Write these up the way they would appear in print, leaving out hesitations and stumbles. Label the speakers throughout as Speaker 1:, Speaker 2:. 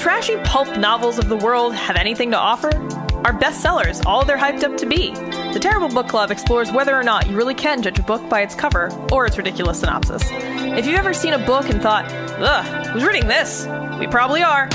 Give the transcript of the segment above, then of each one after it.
Speaker 1: trashy pulp novels of the world have anything to offer? Are bestsellers all they're hyped up to be? The Terrible Book Club explores whether or not you really can judge a book by its cover or its ridiculous synopsis. If you've ever seen a book and thought, ugh, who's reading this? We probably are.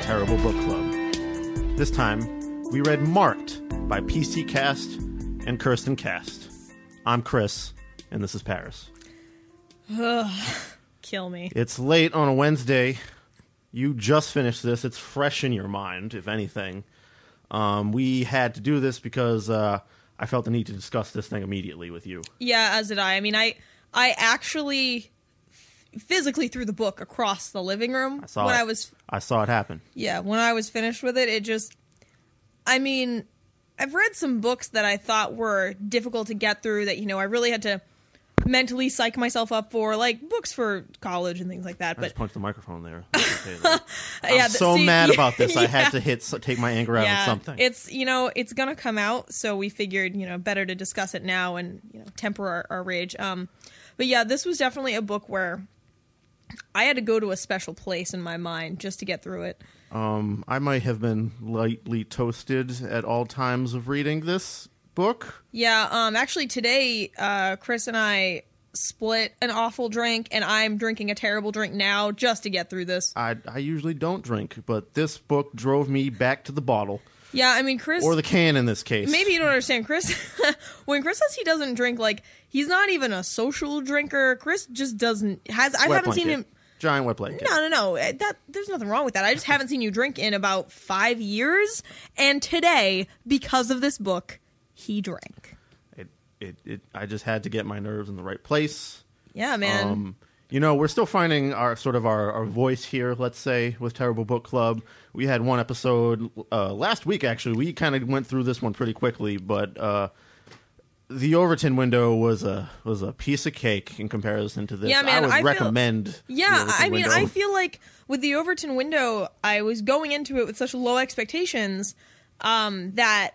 Speaker 2: Terrible Book Club. This time, we read Marked by PC Cast and Kristen Cast. I'm Chris, and this is Paris.
Speaker 1: Ugh, kill me.
Speaker 2: It's late on a Wednesday. You just finished this. It's fresh in your mind, if anything. We had to do this because I felt the need to discuss this thing immediately with you.
Speaker 1: Yeah, as did I. I mean, I actually physically threw the book across the living room
Speaker 2: I saw it happen.
Speaker 1: Yeah, when I was finished with it, I mean, I've read some books that I thought were difficult to get through that, I really had to mentally psych myself up for, like books for college and things like that.
Speaker 2: I
Speaker 1: but
Speaker 2: just punched the microphone there. I'm mad about this. Yeah. I had to take my anger out on something.
Speaker 1: It's, it's going to come out, so we figured, better to discuss it now and, temper our rage. But yeah, this was definitely a book where I had to go to a special place in my mind just to get through it.
Speaker 2: I might have been lightly toasted at all times of reading this book.
Speaker 1: Yeah, actually today, Chris and I split an awful drink, and I'm drinking a terrible drink now just to get through this.
Speaker 2: I usually don't drink, but this book drove me back to the bottle.
Speaker 1: Yeah, I mean, Chris...
Speaker 2: Or the can in this case.
Speaker 1: Maybe you don't understand. Chris, when Chris says he doesn't drink, like, he's not even a social drinker. Chris just doesn't... I haven't seen him...
Speaker 2: Giant wet blanket.
Speaker 1: No. There's nothing wrong with that. I just haven't seen you drink in about 5 years. And today, because of this book, he drank.
Speaker 2: I just had to get my nerves in the right place.
Speaker 1: Yeah, man.
Speaker 2: We're still finding our voice here, let's say, with Terrible Book Club. We had one episode last week, actually. We kind of went through this one pretty quickly, but the Overton window was a piece of cake in comparison to this.
Speaker 1: Yeah, man,
Speaker 2: I would recommend.
Speaker 1: I feel like with the Overton window, I was going into it with such low expectations that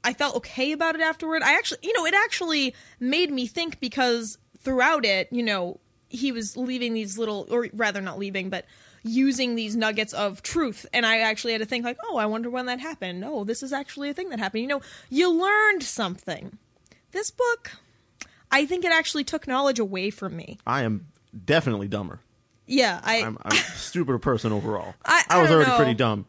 Speaker 1: I felt okay about it afterward. It actually made me think, because throughout it, he was leaving these little, or rather not leaving, but using these nuggets of truth. And I actually had to think like, oh, I wonder when that happened. Oh, this is actually a thing that happened. You learned something. This book, I think it actually took knowledge away from me.
Speaker 2: I am definitely dumber.
Speaker 1: Yeah,
Speaker 2: I'm a stupider person overall.
Speaker 1: I
Speaker 2: was already
Speaker 1: know.
Speaker 2: pretty dumb.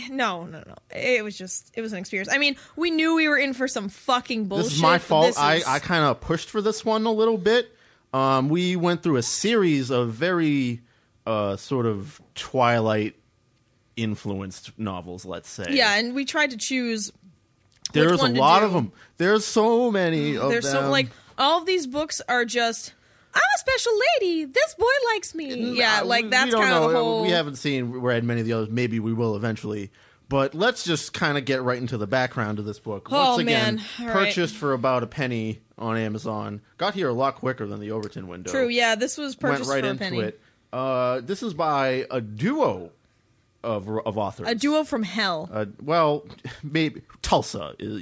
Speaker 1: No. It was an experience. I mean, we knew we were in for some fucking bullshit.
Speaker 2: This is my fault. I kind of pushed for this one a little bit. We went through a series of very sort of Twilight-influenced novels, let's say.
Speaker 1: Yeah, and we tried to choose.
Speaker 2: There's a lot of them. There's so many of them.
Speaker 1: There's so, like, all of these books are just, I'm a special lady. This boy likes me. Yeah, like, that's kind of the whole...
Speaker 2: We haven't read many of the others. Maybe we will eventually. But let's just kind of get right into the background of this book. Once again, purchased for about a penny on Amazon. Got here a lot quicker than the Overton window.
Speaker 1: True, yeah, this was purchased for a penny.
Speaker 2: Went right into it. This is by a duo of authors.
Speaker 1: A duo from hell.
Speaker 2: Well, maybe Tulsa is,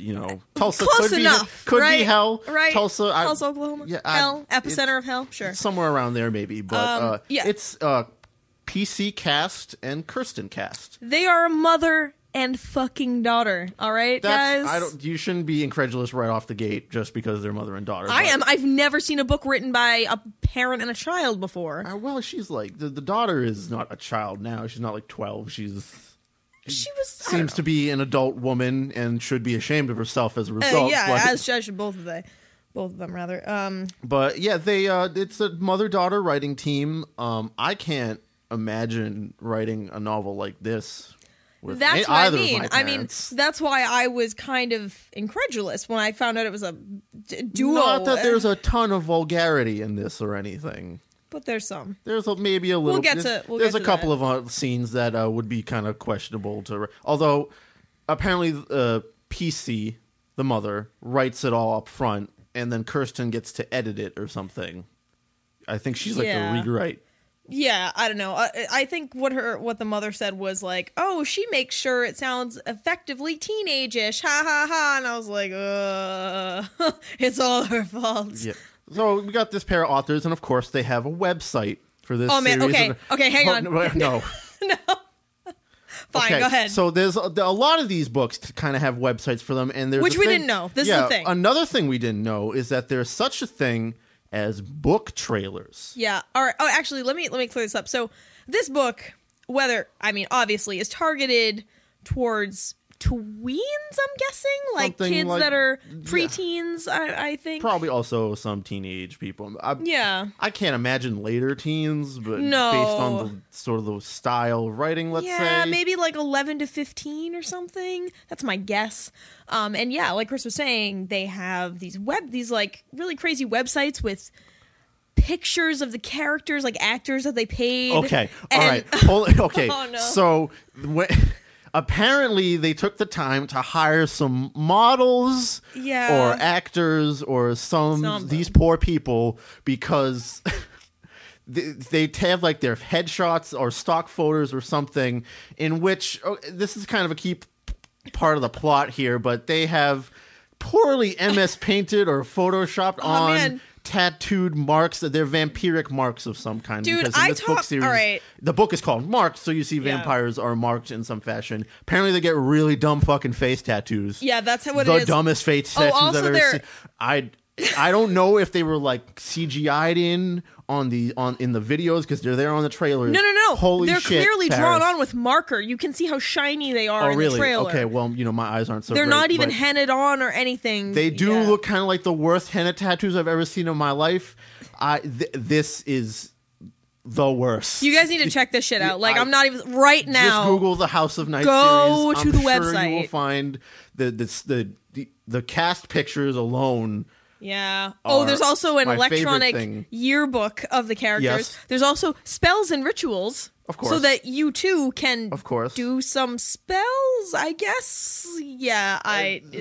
Speaker 2: Tulsa
Speaker 1: close
Speaker 2: could
Speaker 1: enough,
Speaker 2: be hell.
Speaker 1: Right.
Speaker 2: Tulsa,
Speaker 1: Oklahoma. Yeah, hell, epicenter of hell. Sure,
Speaker 2: somewhere around there, maybe. But it's PC Cast and Kristen Cast.
Speaker 1: They are a mother and fucking daughter. All right, guys.
Speaker 2: You shouldn't be incredulous right off the gate just because they're mother and daughter.
Speaker 1: I am. I've never seen a book written by a parent and a child before.
Speaker 2: Well, she's like the daughter is not a child now. She's not like 12. She seems to be an adult woman and should be ashamed of herself as a result.
Speaker 1: As should both of them rather.
Speaker 2: But yeah, it's a mother-daughter writing team. I can't imagine writing a novel like this with
Speaker 1: That's what
Speaker 2: either
Speaker 1: I mean.
Speaker 2: of my parents.
Speaker 1: That's why I was kind of incredulous when I found out it was a duo.
Speaker 2: Not that there's a ton of vulgarity in this or anything.
Speaker 1: But there's some.
Speaker 2: There's maybe a little. There's a couple of scenes that would be kind of questionable to. Although, apparently, PC, the mother, writes it all up front, and then Kristen gets to edit it or something. I think she's like the rewrite.
Speaker 1: Yeah, I don't know. I think what the mother said was like, "Oh, she makes sure it sounds effectively teenage-ish, ha ha ha," and I was like, it's all her fault.
Speaker 2: Yeah. So we got this pair of authors, and of course they have a website for this.
Speaker 1: Oh man,
Speaker 2: series.
Speaker 1: Okay, hang on.
Speaker 2: No.
Speaker 1: No. Fine,
Speaker 2: okay,
Speaker 1: go ahead.
Speaker 2: So there's a lot of these books kind of have websites for them, and
Speaker 1: which we didn't know. This is the thing.
Speaker 2: Another thing we didn't know is that there's such a thing as book trailers.
Speaker 1: Yeah. All right. Oh, actually, let me clear this up. So this book, obviously, is targeted towards tweens, I'm guessing, like
Speaker 2: Something
Speaker 1: kids
Speaker 2: like,
Speaker 1: that are preteens. I think
Speaker 2: probably also some teenage people. I can't imagine later teens, but based on the sort of the style of writing, let's say,
Speaker 1: yeah, maybe like 11 to 15 or something. That's my guess. And yeah, like Chris was saying, they have these like really crazy websites with pictures of the characters, like actors that they paid.
Speaker 2: Okay, all right. Okay,
Speaker 1: Oh, no.
Speaker 2: So apparently they took the time to hire some models or actors or these poor people because they have like their headshots or stock photos or something in which this is kind of a key part of the plot here, but they have poorly MS painted or photoshopped on tattooed marks. They're vampiric marks of some kind.
Speaker 1: Dude,
Speaker 2: because in this book series,
Speaker 1: all right.
Speaker 2: The book is called Marked, so you see vampires are marked in some fashion. Apparently they get really dumb fucking face tattoos.
Speaker 1: Yeah, that's what
Speaker 2: it is.
Speaker 1: The
Speaker 2: dumbest face tattoos
Speaker 1: also
Speaker 2: I've ever seen. I don't know if they were like CGI'd in the videos because they're there on the trailers.
Speaker 1: No.
Speaker 2: Holy
Speaker 1: they're
Speaker 2: shit,
Speaker 1: clearly
Speaker 2: Paris.
Speaker 1: drawn on with marker. You can see how shiny they are in the trailer.
Speaker 2: Okay, well, my eyes aren't so
Speaker 1: They're
Speaker 2: great,
Speaker 1: not even
Speaker 2: but
Speaker 1: hennaed on or anything.
Speaker 2: They do look kind of like the worst henna tattoos I've ever seen in my life. This is the worst.
Speaker 1: You guys need to check this shit out. Like, I'm not even right now.
Speaker 2: Just Google the House of Night series.
Speaker 1: Go to the
Speaker 2: sure
Speaker 1: website.
Speaker 2: You will find the cast pictures alone.
Speaker 1: Yeah. Oh, there's also an electronic yearbook of the characters.
Speaker 2: Yes.
Speaker 1: There's also spells and rituals.
Speaker 2: Of course.
Speaker 1: So that you too can do some spells, I guess. Yeah,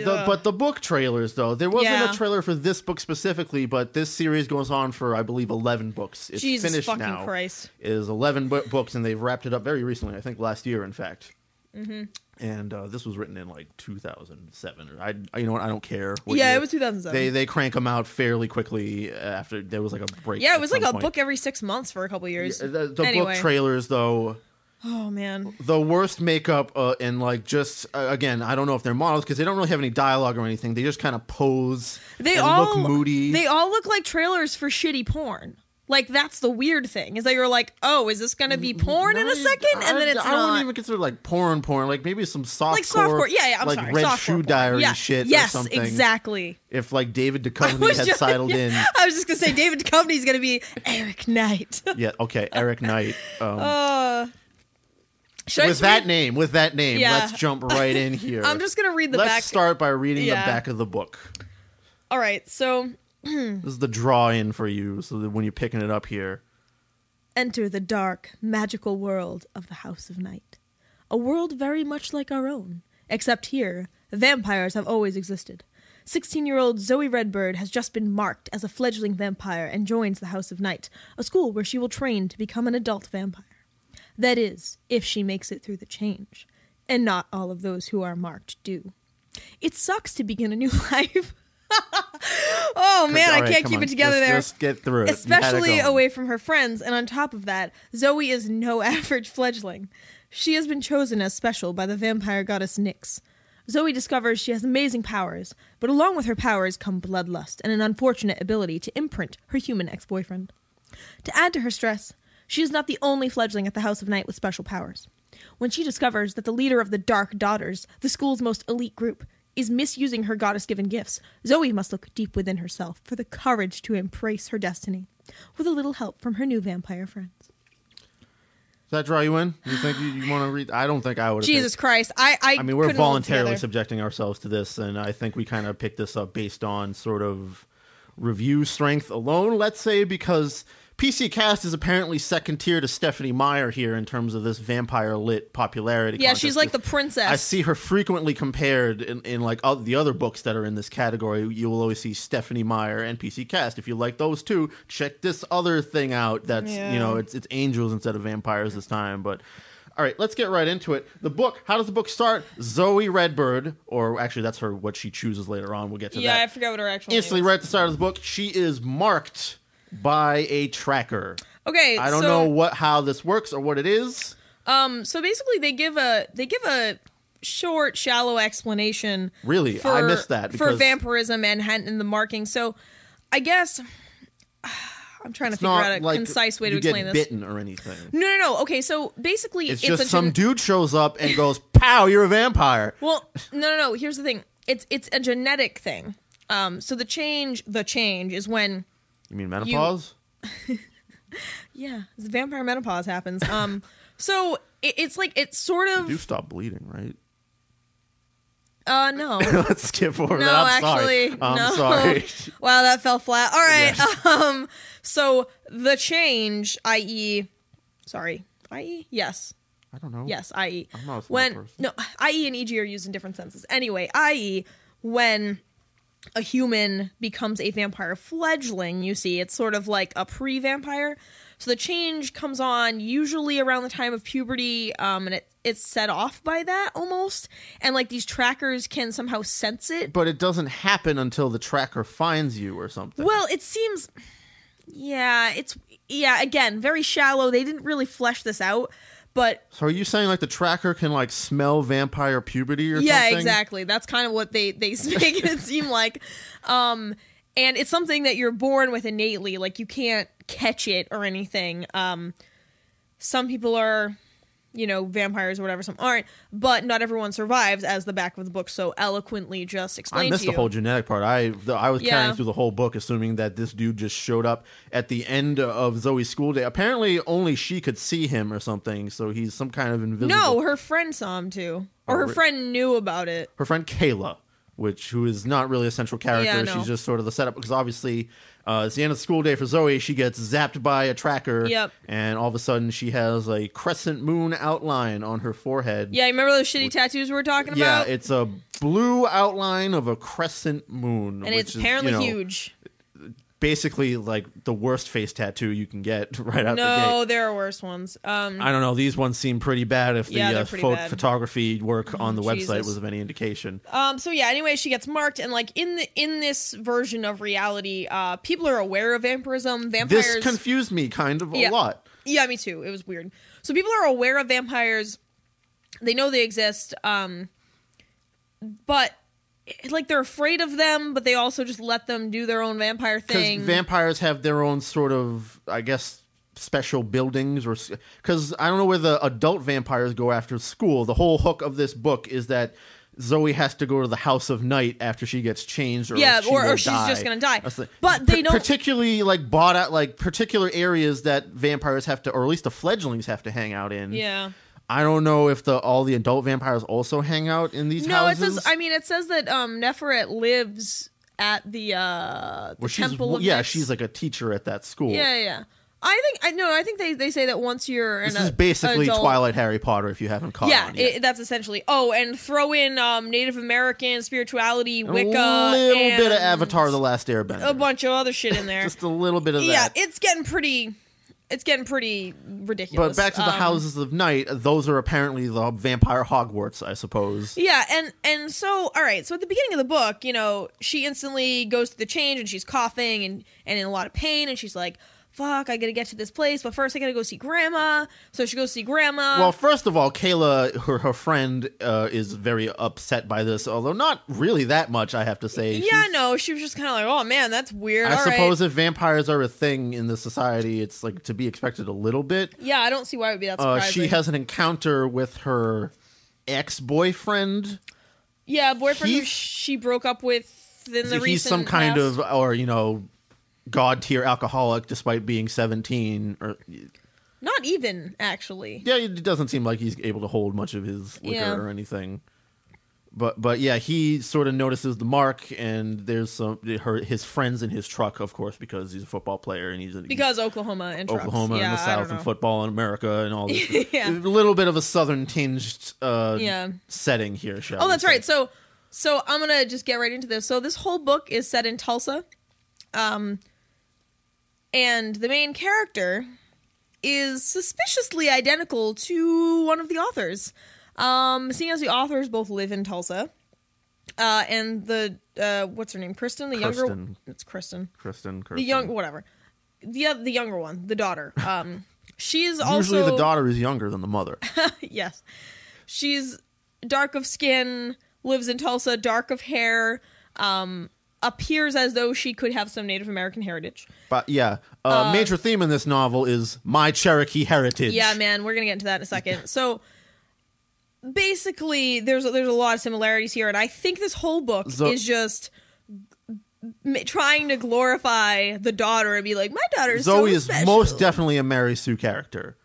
Speaker 2: But the book trailers, though, there wasn't a trailer for this book specifically, but this series goes on for, I believe, 11 books. It's
Speaker 1: Jesus
Speaker 2: finished
Speaker 1: fucking
Speaker 2: now.
Speaker 1: Christ.
Speaker 2: It is 11 books, and they've wrapped it up very recently. I think last year, in fact.
Speaker 1: Mm-hmm.
Speaker 2: And this was written in like 2007. You know what? I don't care.
Speaker 1: It was 2007.
Speaker 2: They crank them out fairly quickly after there was like a break.
Speaker 1: Yeah, it was like a book every 6 months for a couple years.
Speaker 2: The book trailers, though.
Speaker 1: Oh man,
Speaker 2: the worst makeup and like just again, I don't know if they're models because they don't really have any dialogue or anything. They just kind of pose. They look moody.
Speaker 1: They all look like trailers for shitty porn. Like, that's the weird thing, is that you're like, oh, is this going to be porn in a second? And then it's not.
Speaker 2: I don't even consider, like, porn. Like, maybe some softcore.
Speaker 1: Like, softcore. Yeah, I'm
Speaker 2: like
Speaker 1: sorry.
Speaker 2: Red
Speaker 1: softcore
Speaker 2: Shoe
Speaker 1: porn.
Speaker 2: Diary shit or something.
Speaker 1: Yes, exactly.
Speaker 2: If, like, David Duchovny had sidled in.
Speaker 1: I was just going to say, David Duchovny's going to be Eric Knight.
Speaker 2: Yeah, okay, Eric Knight.
Speaker 1: With
Speaker 2: that name, let's jump right in here.
Speaker 1: I'm just going to read the back.
Speaker 2: Let's start by reading the back of the book.
Speaker 1: All right, so...
Speaker 2: this is the draw-in for you, so that when you're picking it up here.
Speaker 1: Enter the dark, magical world of the House of Night. A world very much like our own, except here, vampires have always existed. 16-year-old Zoe Redbird has just been marked as a fledgling vampire and joins the House of Night, a school where she will train to become an adult vampire. That is, if she makes it through the change. And not all of those who are marked do. It sucks to begin a new life. Oh man, I can't keep it together there.
Speaker 2: Just get through it.
Speaker 1: Especially away from her friends, and on top of that, Zoe is no average fledgling. She has been chosen as special by the vampire goddess Nyx. Zoe discovers she has amazing powers, but along with her powers come bloodlust and an unfortunate ability to imprint her human ex-boyfriend. To add to her stress, she is not the only fledgling at the House of Night with special powers. When she discovers that the leader of the Dark Daughters, the school's most elite group, is misusing her goddess-given gifts, Zoe must look deep within herself for the courage to embrace her destiny, with a little help from her new vampire friends.
Speaker 2: that draw you in? You think you want to read? I don't think I would.
Speaker 1: Jesus Christ. I
Speaker 2: mean, we're
Speaker 1: couldn't hold it
Speaker 2: voluntarily
Speaker 1: together.
Speaker 2: subjecting ourselves to this, and I think we kind of picked this up based on sort of review strength alone, let's say, because PC Cast is apparently second tier to Stephanie Meyer here in terms of this vampire lit popularity.
Speaker 1: Yeah,
Speaker 2: contest.
Speaker 1: she's like the princess.
Speaker 2: I see her frequently compared in like the other books that are in this category. You will always see Stephanie Meyer and PC Cast. If you like those two, check this other thing out. That's it's angels instead of vampires this time. But all right, let's get right into it. The book. How does the book start? Zoe Redbird, or actually, that's what she chooses later on. We'll get to that.
Speaker 1: Yeah, I forgot what her actual
Speaker 2: Instantly,
Speaker 1: name is.
Speaker 2: right at the start of the book, she is marked by a tracker.
Speaker 1: Okay,
Speaker 2: I don't know how this works or what it is.
Speaker 1: So basically, they give a short, shallow explanation.
Speaker 2: Really, I missed that
Speaker 1: for vampirism and the marking. So, I guess I'm trying to figure out a concise way to explain this.
Speaker 2: You get bitten or anything.
Speaker 1: No. Okay, so basically,
Speaker 2: it's just some dude shows up and goes, "Pow, you're a vampire."
Speaker 1: Well, no. Here's the thing. It's a genetic thing. So the change is when.
Speaker 2: You mean menopause?
Speaker 1: Yeah, the vampire menopause happens. So it's like it's sort of.
Speaker 2: You do stop bleeding, right?
Speaker 1: No.
Speaker 2: Let's skip over
Speaker 1: no,
Speaker 2: that.
Speaker 1: I'm
Speaker 2: sorry.
Speaker 1: Wow, that fell flat. All right.
Speaker 2: Yes.
Speaker 1: So the change, yes.
Speaker 2: I don't know.
Speaker 1: Yes, i.e.
Speaker 2: I'm not a smart person.
Speaker 1: No, i.e. and e.g. are used in different senses. Anyway, i.e. when a human becomes a vampire fledgling, you see, it's sort of like a pre-vampire. So the change comes on usually around the time of puberty, and it's set off by that almost. And like these trackers can somehow sense it.
Speaker 2: But it doesn't happen until the tracker finds you or something.
Speaker 1: Well, it seems... again, very shallow. They didn't really flesh this out. But
Speaker 2: so are you saying like the tracker can like smell vampire puberty or something?
Speaker 1: Yeah, exactly. That's kind of what they make it seem like. And it's something that you're born with innately. Like you can't catch it or anything. Some people are, vampires or whatever, some aren't, but not everyone survives, as the back of the book so eloquently just explains.
Speaker 2: I missed the whole genetic part. I was carrying through the whole book assuming that this dude just showed up at the end of Zoe's school day. Apparently only she could see him or something, so he's some kind of invisible.
Speaker 1: No, her friend saw him too. Or her friend knew about it.
Speaker 2: Her friend Kayla, who is not really a central character.
Speaker 1: Yeah, no.
Speaker 2: She's just sort of the setup, because obviously it's the end of the school day for Zoe. She gets zapped by a tracker.
Speaker 1: Yep.
Speaker 2: And all of a sudden she has a crescent moon outline on her forehead.
Speaker 1: Yeah, you remember those shitty tattoos we were talking about?
Speaker 2: Yeah, it's a blue outline of a crescent moon.
Speaker 1: And it's apparently huge.
Speaker 2: Basically like the worst face tattoo you can get right out the gate.
Speaker 1: No, there are worse ones.
Speaker 2: I don't know. These ones seem pretty bad if the photography work on the website was of any indication.
Speaker 1: Anyway, she gets marked, and like in this version of reality, people are aware of vampirism. Vampires.
Speaker 2: This confused me kind of a lot.
Speaker 1: Yeah, me too. It was weird. So people are aware of vampires. They know they exist. But like they're afraid of them, but they also just let them do their own vampire thing.
Speaker 2: Because vampires have their own sort of, I guess, special buildings, or because I don't know where the adult vampires go after school. The whole hook of this book is that Zoe has to go to the House of Night after she gets changed, or
Speaker 1: she's just gonna die. But they don't
Speaker 2: particularly like bought out like particular areas that vampires have to, or at least the fledglings have to hang out in.
Speaker 1: Yeah.
Speaker 2: I don't know if all the adult vampires also hang out in these houses.
Speaker 1: It says that Neferet lives at the Temple of Nyx.
Speaker 2: She's like a teacher at that school.
Speaker 1: Yeah. I think they say that once you're
Speaker 2: this is basically
Speaker 1: adult,
Speaker 2: Twilight Harry Potter if you haven't caught on yet.
Speaker 1: That's essentially. Oh, and throw in Native American spirituality, Wicca,
Speaker 2: a little bit of Avatar: The Last Airbender,
Speaker 1: a bunch of other shit in there.
Speaker 2: Just a little bit of that.
Speaker 1: Yeah, it's getting pretty ridiculous.
Speaker 2: But back to the Houses of Night, those are apparently the vampire Hogwarts, I suppose.
Speaker 1: Yeah, and so, all right, so at the beginning of the book, she instantly goes through the change, and she's coughing and in a lot of pain, and she's like, fuck, I gotta get to this place, but first I gotta go see Grandma. So she goes see Grandma.
Speaker 2: Well, first of all, Kayla, her friend, is very upset by this, although not really that much, I have to say.
Speaker 1: Yeah, no, she was just kind of like, oh man, that's weird.
Speaker 2: I suppose if vampires are a thing in the society, it's like to be expected a little bit.
Speaker 1: Yeah, I don't see why it would be that surprising.
Speaker 2: She has an encounter with her ex-boyfriend.
Speaker 1: Yeah, boyfriend who she broke up with in the recent
Speaker 2: He's some kind
Speaker 1: past.
Speaker 2: of, or god tier alcoholic despite being 17, or
Speaker 1: Not even, actually.
Speaker 2: Yeah, it doesn't seem like he's able to hold much of his liquor or anything. But yeah, he sort of notices the mark, and there's his friends in his truck, of course, because he's a football player, and
Speaker 1: because Oklahoma and trucks.
Speaker 2: Oklahoma and the South and football in America and all this.
Speaker 1: Yeah.
Speaker 2: A little bit of a southern tinged setting here.
Speaker 1: Oh, that's right. So I'm gonna just get right into this. So this whole book is set in Tulsa, and the main character is suspiciously identical to one of the authors. Seeing as the authors both live in Tulsa, and the what's her name, Kristen, the younger, it's Kristen, the whatever, the younger one, the daughter. She's also
Speaker 2: usually the daughter is younger than the mother.
Speaker 1: Yes, she's dark of skin, lives in Tulsa, dark of hair. Appears as though she could have some Native American heritage.
Speaker 2: But yeah, major theme in this novel is my Cherokee heritage.
Speaker 1: Yeah, man, we're gonna get into that in a second. So. Basically, there's a lot of similarities here, and I think this whole book is just trying to glorify the daughter and be like, my daughter's
Speaker 2: Zoe
Speaker 1: so
Speaker 2: is
Speaker 1: special.
Speaker 2: most definitely a Mary Sue character.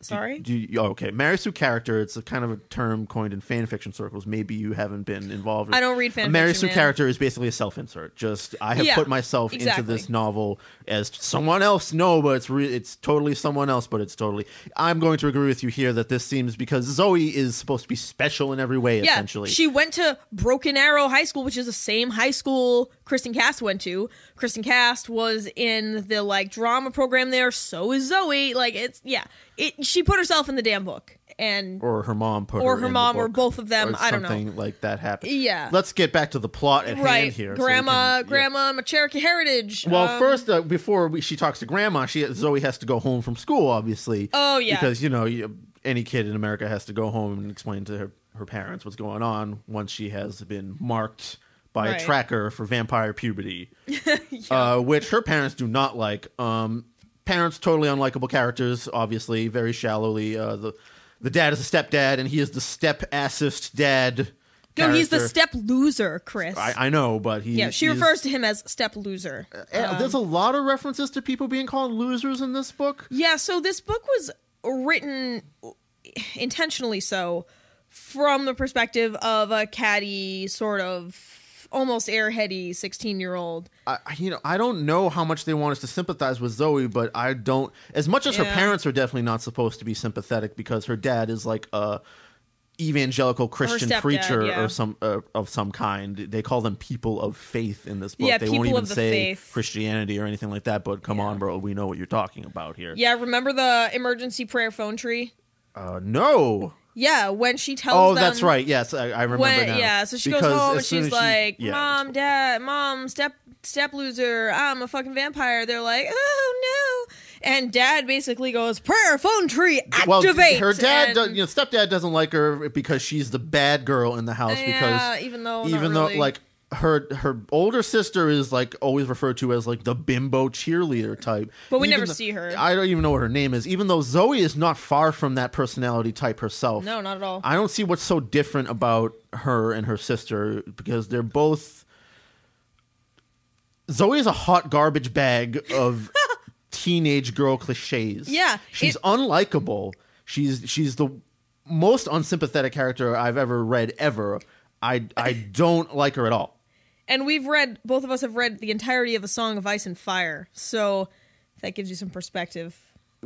Speaker 1: Sorry?
Speaker 2: Okay, Mary Sue character, it's a kind of a term coined in fan fiction circles. Maybe you haven't been involved in.
Speaker 1: I don't read fan fiction,
Speaker 2: Mary Sue character is basically a self-insert. Just, I have put myself into this novel as someone else. No, but it's totally someone else, but it's totally... I'm going to agree with you here that this seems... Because Zoe is supposed to be special in every way, essentially.
Speaker 1: She went to Broken Arrow High School, which is the same high school Kristen Cast went to. Kristen Cast was in the, drama program there. So is Zoe. She put herself in the damn book, or
Speaker 2: her mom put
Speaker 1: or
Speaker 2: her
Speaker 1: her
Speaker 2: in
Speaker 1: mom,
Speaker 2: the book,
Speaker 1: or both of them. I don't know.
Speaker 2: Something like that happened.
Speaker 1: Yeah.
Speaker 2: Let's get back to the plot at hand here.
Speaker 1: Grandma, my Cherokee heritage.
Speaker 2: Well, first, before she talks to Grandma, Zoe has to go home from school, obviously.
Speaker 1: Oh yeah.
Speaker 2: Because any kid in America has to go home and explain to her parents what's going on once she has been marked by a tracker for vampire puberty, which her parents do not like. Parents, totally unlikable characters, obviously, very shallowly. The dad is a stepdad, and he is the step-assist dad.
Speaker 1: No, he's the step loser, Chris.
Speaker 2: I know, but
Speaker 1: she refers to him as step loser.
Speaker 2: There's a lot of references to people being called losers in this book.
Speaker 1: Yeah, so this book was written intentionally so from the perspective of a catty, sort of almost airheady 16-year-old.
Speaker 2: I don't know how much they want us to sympathize with Zoe, but I don't. As much as her parents are definitely not supposed to be sympathetic, because her dad is like a evangelical Christian preacher or of some kind. They call them people of faith in this book.
Speaker 1: Yeah,
Speaker 2: they
Speaker 1: people
Speaker 2: won't even
Speaker 1: of the
Speaker 2: say
Speaker 1: faith.
Speaker 2: Christianity or anything like that. But come on, bro, we know what you're talking about here.
Speaker 1: Yeah, remember the emergency prayer phone tree?
Speaker 2: No.
Speaker 1: Yeah, when she tells them...
Speaker 2: Oh, that's right. Yes, I remember now.
Speaker 1: Yeah, so she goes home and she's like, Mom, Dad, Mom, step loser, I'm a fucking vampire. They're like, oh, no. And Dad basically goes, prayer phone tree, activate!
Speaker 2: Well, her dad, stepdad doesn't like her because she's the bad girl in the house.
Speaker 1: Yeah,
Speaker 2: because
Speaker 1: even though,
Speaker 2: her older sister is always referred to as the bimbo cheerleader type.
Speaker 1: But we never see her.
Speaker 2: I don't even know what her name is, even though Zoe is not far from that personality type herself.
Speaker 1: No, not at all.
Speaker 2: I don't see what's so different about her and her sister, because they're both... Zoe is a hot garbage bag of teenage girl cliches.
Speaker 1: Yeah.
Speaker 2: She's unlikable. She's the most unsympathetic character I've ever read ever. I don't like her at all.
Speaker 1: And both of us have read the entirety of A Song of Ice and Fire, so that gives you some perspective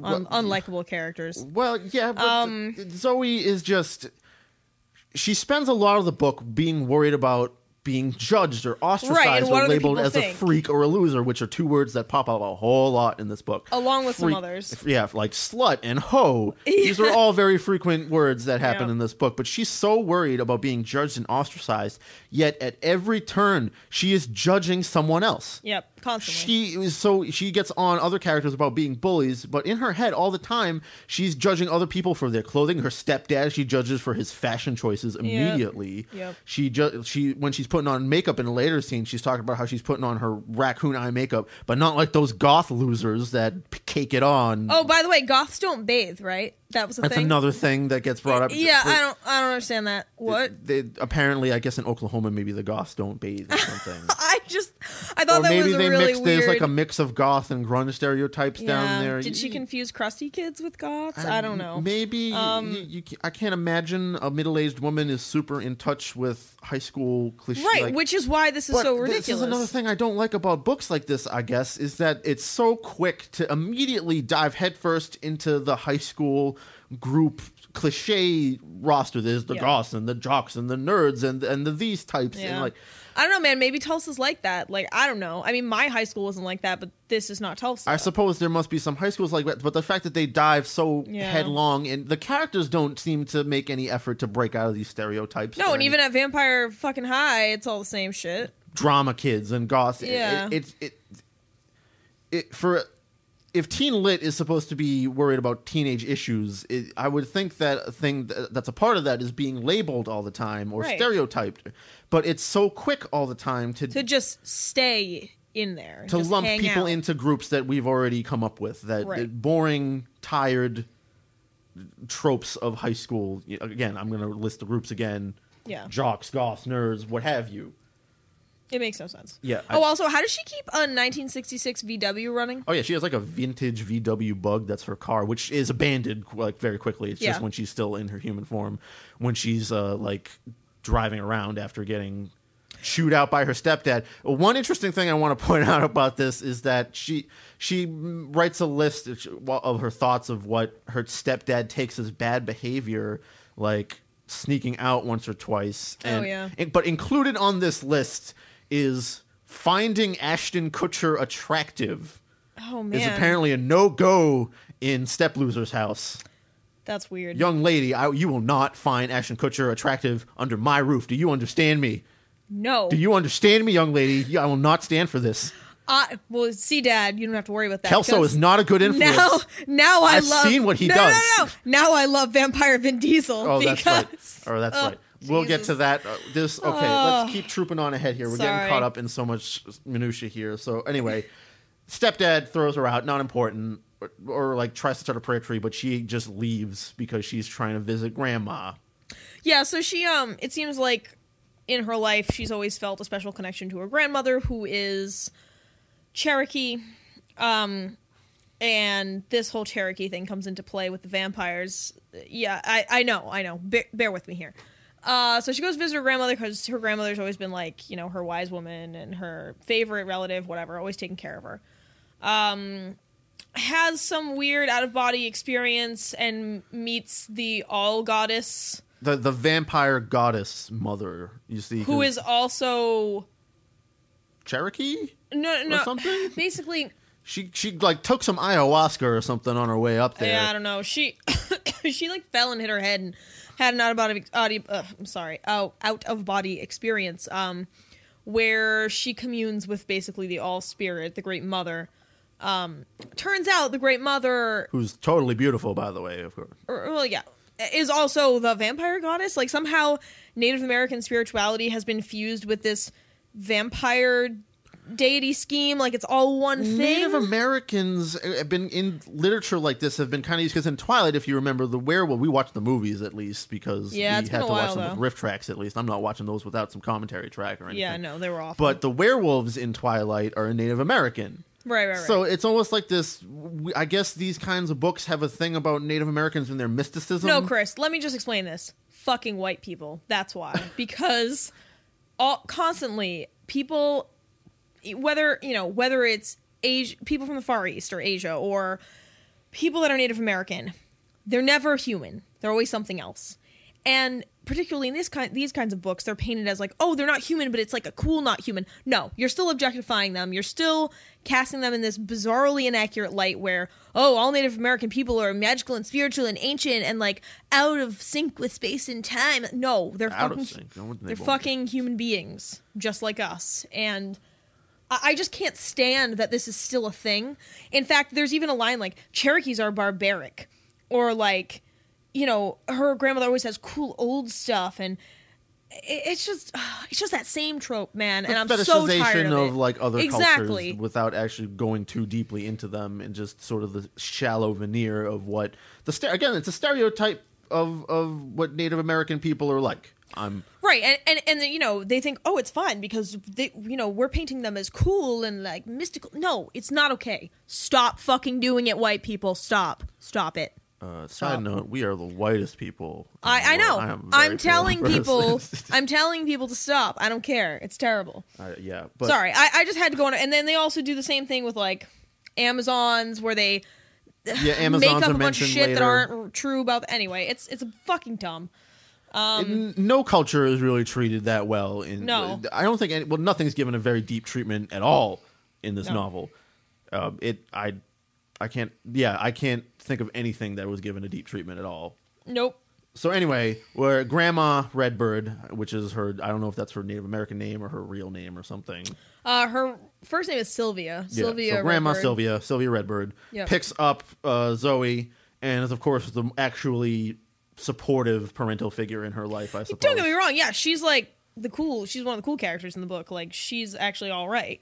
Speaker 1: on unlikable characters.
Speaker 2: Well, yeah, but Zoe is just... She spends a lot of the book being worried about being judged or ostracized or labeled as a freak or a loser, which are two words that pop up a whole lot in this book.
Speaker 1: Along with some others.
Speaker 2: Yeah, like slut and hoe. These are all very frequent words that happen in this book, but she's so worried about being judged and ostracized, yet at every turn, she is judging someone else.
Speaker 1: Yep, constantly.
Speaker 2: She gets on other characters about being bullies, but in her head all the time, she's judging other people for their clothing. Her stepdad, she judges for his fashion choices immediately.
Speaker 1: Yep.
Speaker 2: She when she's putting on makeup in a later scene, she's talking about how she's putting on her raccoon eye makeup, but not like those goth losers that cake it on.
Speaker 1: Oh, by the way, goths don't bathe, right? That was
Speaker 2: That's another thing that gets brought up.
Speaker 1: Yeah, I don't understand that. What?
Speaker 2: Apparently, I guess in Oklahoma, maybe the goths don't bathe or something.
Speaker 1: I thought that was really weird.
Speaker 2: There's like a mix of goth and grunge stereotypes down there.
Speaker 1: Did she confuse crusty kids with goths? I don't know.
Speaker 2: Maybe. I can't imagine a middle-aged woman is super in touch with high school cliches.
Speaker 1: Right, which is why this is so ridiculous.
Speaker 2: This is another thing I don't like about books like this, I guess, is that it's so quick to immediately dive headfirst into the high school group cliche roster. There's the goths and the jocks and the nerds and the these types.
Speaker 1: Yeah.
Speaker 2: And like,
Speaker 1: I don't know, man. Maybe Tulsa's like that. Like, I don't know. I mean, my high school wasn't like that, but this is not Tulsa.
Speaker 2: I suppose there must be some high schools like that, but the fact that they dive so headlong, and the characters don't seem to make any effort to break out of these stereotypes.
Speaker 1: No, and even at Vampire fucking High, it's all the same shit.
Speaker 2: Drama kids and goths.
Speaker 1: Yeah.
Speaker 2: If teen lit is supposed to be worried about teenage issues, I would think that a thing that's a part of that is being labeled all the time or stereotyped. But it's so quick all the time to
Speaker 1: just stay in there.
Speaker 2: To
Speaker 1: just
Speaker 2: lump people
Speaker 1: out.
Speaker 2: into groups that we've already come up with. That boring, tired tropes of high school. Again, I'm going to list the groups again.
Speaker 1: Yeah.
Speaker 2: Jocks, goths, nerds, what have you.
Speaker 1: It makes no sense.
Speaker 2: Yeah.
Speaker 1: Also, how does she keep a 1966 VW running?
Speaker 2: Oh, yeah, she has like a vintage VW Bug that's her car, which is abandoned like very quickly. It's just when she's still in her human form, when she's like driving around after getting chewed out by her stepdad. One interesting thing I want to point out about this is that she writes a list of her thoughts of what her stepdad takes as bad behavior, like sneaking out once or twice. But included on this list is finding Ashton Kutcher attractive.
Speaker 1: Oh, man.
Speaker 2: Is apparently a no-go in Step Loser's house.
Speaker 1: That's weird.
Speaker 2: Young lady, you will not find Ashton Kutcher attractive under my roof. Do you understand me?
Speaker 1: No.
Speaker 2: Do you understand me, young lady? I will not stand for this.
Speaker 1: Well, see, Dad, you don't have to worry about that.
Speaker 2: Kelso is not a good influence.
Speaker 1: Now
Speaker 2: I've seen what he does.
Speaker 1: No. Now I love Vampire Vin Diesel.
Speaker 2: Oh, that's right. Oh, that's right. We'll get to that. Let's keep trooping on ahead here. We're getting caught up in so much minutia here. So anyway, stepdad throws her out. Not important. Or like tries to start a prayer tree, but she just leaves because she's trying to visit grandma.
Speaker 1: Yeah, so she it seems like in her life she's always felt a special connection to her grandmother, who is Cherokee. And this whole Cherokee thing comes into play with the vampires. Yeah, I know. Bear with me here. So she goes visit her grandmother because her grandmother's always been like, her wise woman and her favorite relative, whatever, always taking care of her. Has some weird out-of-body experience and meets the all-goddess.
Speaker 2: The vampire goddess mother, you see.
Speaker 1: Who is also...
Speaker 2: Cherokee?
Speaker 1: No.
Speaker 2: Or something?
Speaker 1: Basically...
Speaker 2: She like took some ayahuasca or something on her way up there.
Speaker 1: Yeah, I don't know. She like fell and hit her head and had an out of body experience. Where she communes with basically the all spirit, the Great Mother. Turns out the Great Mother,
Speaker 2: who's totally beautiful, by the way, of course.
Speaker 1: Is also the vampire goddess. Like somehow Native American spirituality has been fused with this vampire deity scheme, like it's all one thing.
Speaker 2: Native Americans have been in literature like this have been kind of used, because in Twilight, if you remember, the werewolf, we watched the movies at least because we had to watch them with riff tracks at least. I'm not watching those without some commentary track or anything.
Speaker 1: Yeah, no, they were awful.
Speaker 2: But the werewolves in Twilight are Native American.
Speaker 1: Right.
Speaker 2: So it's almost like this, I guess these kinds of books have a thing about Native Americans and their mysticism.
Speaker 1: No, Chris, let me just explain this. Fucking white people. That's why. Because constantly people... Whether it's people from the Far East or Asia or people that are Native American, they're never human. They're always something else. And particularly in these kinds of books, they're painted as like, oh, they're not human, but it's like a cool not human. No, you're still objectifying them. You're still casting them in this bizarrely inaccurate light where, oh, all Native American people are magical and spiritual and ancient and like out of sync with space and time. No, they're fucking human beings, just like us. And I just can't stand that this is still a thing. In fact, there's even a line like, Cherokees are barbaric. Or like, her grandmother always has cool old stuff. And it's just that same trope, man. And I'm so tired of it.
Speaker 2: Of like other cultures without actually going too deeply into them, and just sort of the shallow veneer of what... Again, it's a stereotype of what Native American people are like.
Speaker 1: Right, and you know, they think, oh, it's fine because they, you know, we're painting them as cool and like mystical. No, it's not okay. Stop fucking doing it, white people. Stop it.
Speaker 2: Side note: we are the whitest people.
Speaker 1: I know. I'm telling people.
Speaker 2: This.
Speaker 1: I'm telling people to stop. I don't care. It's terrible.
Speaker 2: Yeah. But
Speaker 1: sorry, I just had to go on. And then they also do the same thing with like Amazons, where they
Speaker 2: Amazons
Speaker 1: make up
Speaker 2: are
Speaker 1: a bunch of shit
Speaker 2: later.
Speaker 1: that aren't true about. Anyway, it's fucking dumb.
Speaker 2: No culture is really treated that well.
Speaker 1: No.
Speaker 2: I don't think nothing's given a very deep treatment at all in this novel. I can't think of anything that was given a deep treatment at all.
Speaker 1: Nope.
Speaker 2: So anyway, we're Grandma Redbird, which is her, I don't know if that's her Native American name or her real name or something.
Speaker 1: Her first name is Sylvia. Sylvia
Speaker 2: so Grandma
Speaker 1: Redbird.
Speaker 2: Sylvia Redbird, picks up Zoe and is, of course, the actually supportive parental figure in her life, I suppose.
Speaker 1: Don't get me wrong. Yeah, she's like she's one of the cool characters in the book. Like, she's actually all right.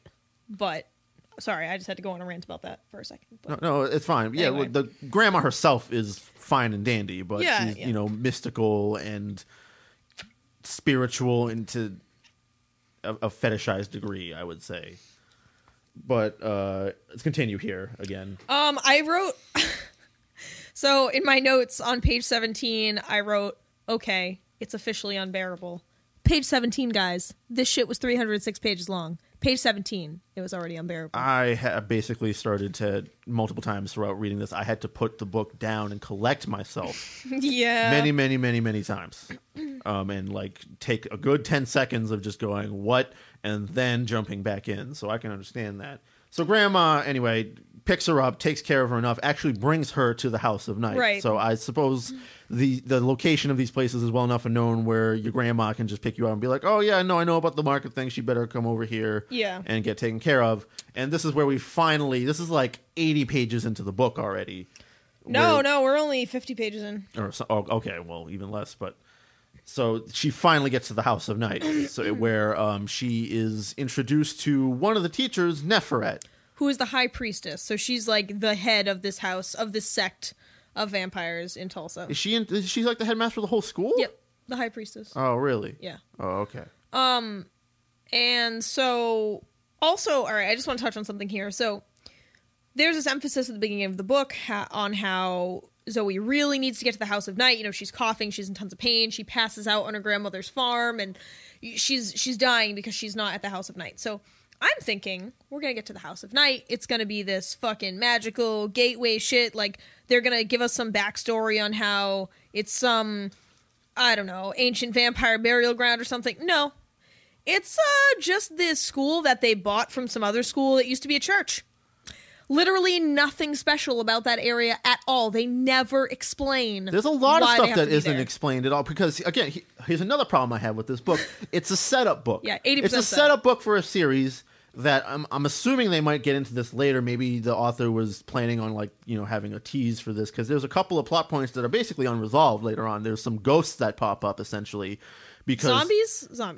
Speaker 1: But, sorry, I just had to go on a rant about that for a second. But,
Speaker 2: no, it's fine.
Speaker 1: Anyway.
Speaker 2: Yeah, the grandma herself is fine and dandy, but she's,
Speaker 1: yeah.
Speaker 2: you know, mystical and spiritual into a fetishized degree, I would say. But let's continue here again.
Speaker 1: I wrote... So, in my notes on page 17, I wrote, okay, it's officially unbearable. Page 17, guys. This shit was 306 pages long. Page 17, it was already unbearable.
Speaker 2: I have basically started to, multiple times throughout reading this, I had to put the book down and collect myself.
Speaker 1: Yeah.
Speaker 2: Many times. And, like, take a good 10 seconds of just going, what? And then jumping back in. So I can understand that. So Grandma, anyway, picks her up, takes care of her enough, actually brings her to the House of Night.
Speaker 1: Right.
Speaker 2: So I suppose the location of these places is well enough known where your grandma can just pick you up and be like, oh, yeah, no, I know about the market thing. She better come over here and get taken care of. And this is where we finally, this is like 80 pages into the book already.
Speaker 1: No, we're only 50 pages in.
Speaker 2: Okay, well, even less, but... So she finally gets to the House of Night, where she is introduced to one of the teachers, Neferet,
Speaker 1: who is the high priestess. So she's like the head of this house, of this sect of vampires in Tulsa.
Speaker 2: Is she's like the headmaster of the whole school?
Speaker 1: Yep, the high priestess.
Speaker 2: Oh, really?
Speaker 1: Yeah.
Speaker 2: Oh, okay.
Speaker 1: And so also, all right, I just want to touch on something here. So there's this emphasis at the beginning of the book on how Zoe really needs to get to the House of Night. You know, she's coughing, she's in tons of pain, she passes out on her grandmother's farm, and she's dying because she's not at the House of Night. So I'm thinking, we're gonna get to the House of Night, it's gonna be this fucking magical gateway shit, like, they're gonna give us some backstory on how it's some, I don't know, ancient vampire burial ground or something. No. It's just this school that they bought from some other school that used to be a church. Literally nothing special about that area at all. They never explain.
Speaker 2: There's a lot of stuff that isn't explained at all. Because, again, here's another problem I have with this book. It's a setup book.
Speaker 1: Yeah, 80%
Speaker 2: It's a setup book for a series that I'm assuming they might get into this later. Maybe the author was planning on, like, you know, having a tease for this. Because there's a couple of plot points that are basically unresolved later on. There's some ghosts that pop up, essentially. Because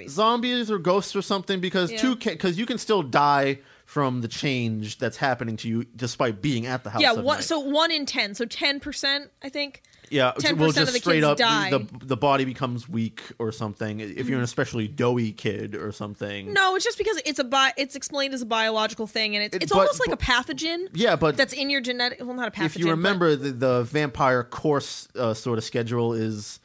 Speaker 2: zombies or ghosts or something. Because you can still die from the change that's happening to you despite being at the House of Night.
Speaker 1: So 1 in 10. So 10%, I think.
Speaker 2: Yeah,
Speaker 1: 10% of the
Speaker 2: straight
Speaker 1: kids
Speaker 2: up
Speaker 1: die.
Speaker 2: The body becomes weak or something. If you're an especially doughy kid or something.
Speaker 1: No, it's just because it's explained as a biological thing, and it's almost like a pathogen.
Speaker 2: Yeah, but
Speaker 1: that's in your genetic. Well, not a pathogen.
Speaker 2: If you remember, the vampire course sort of schedule is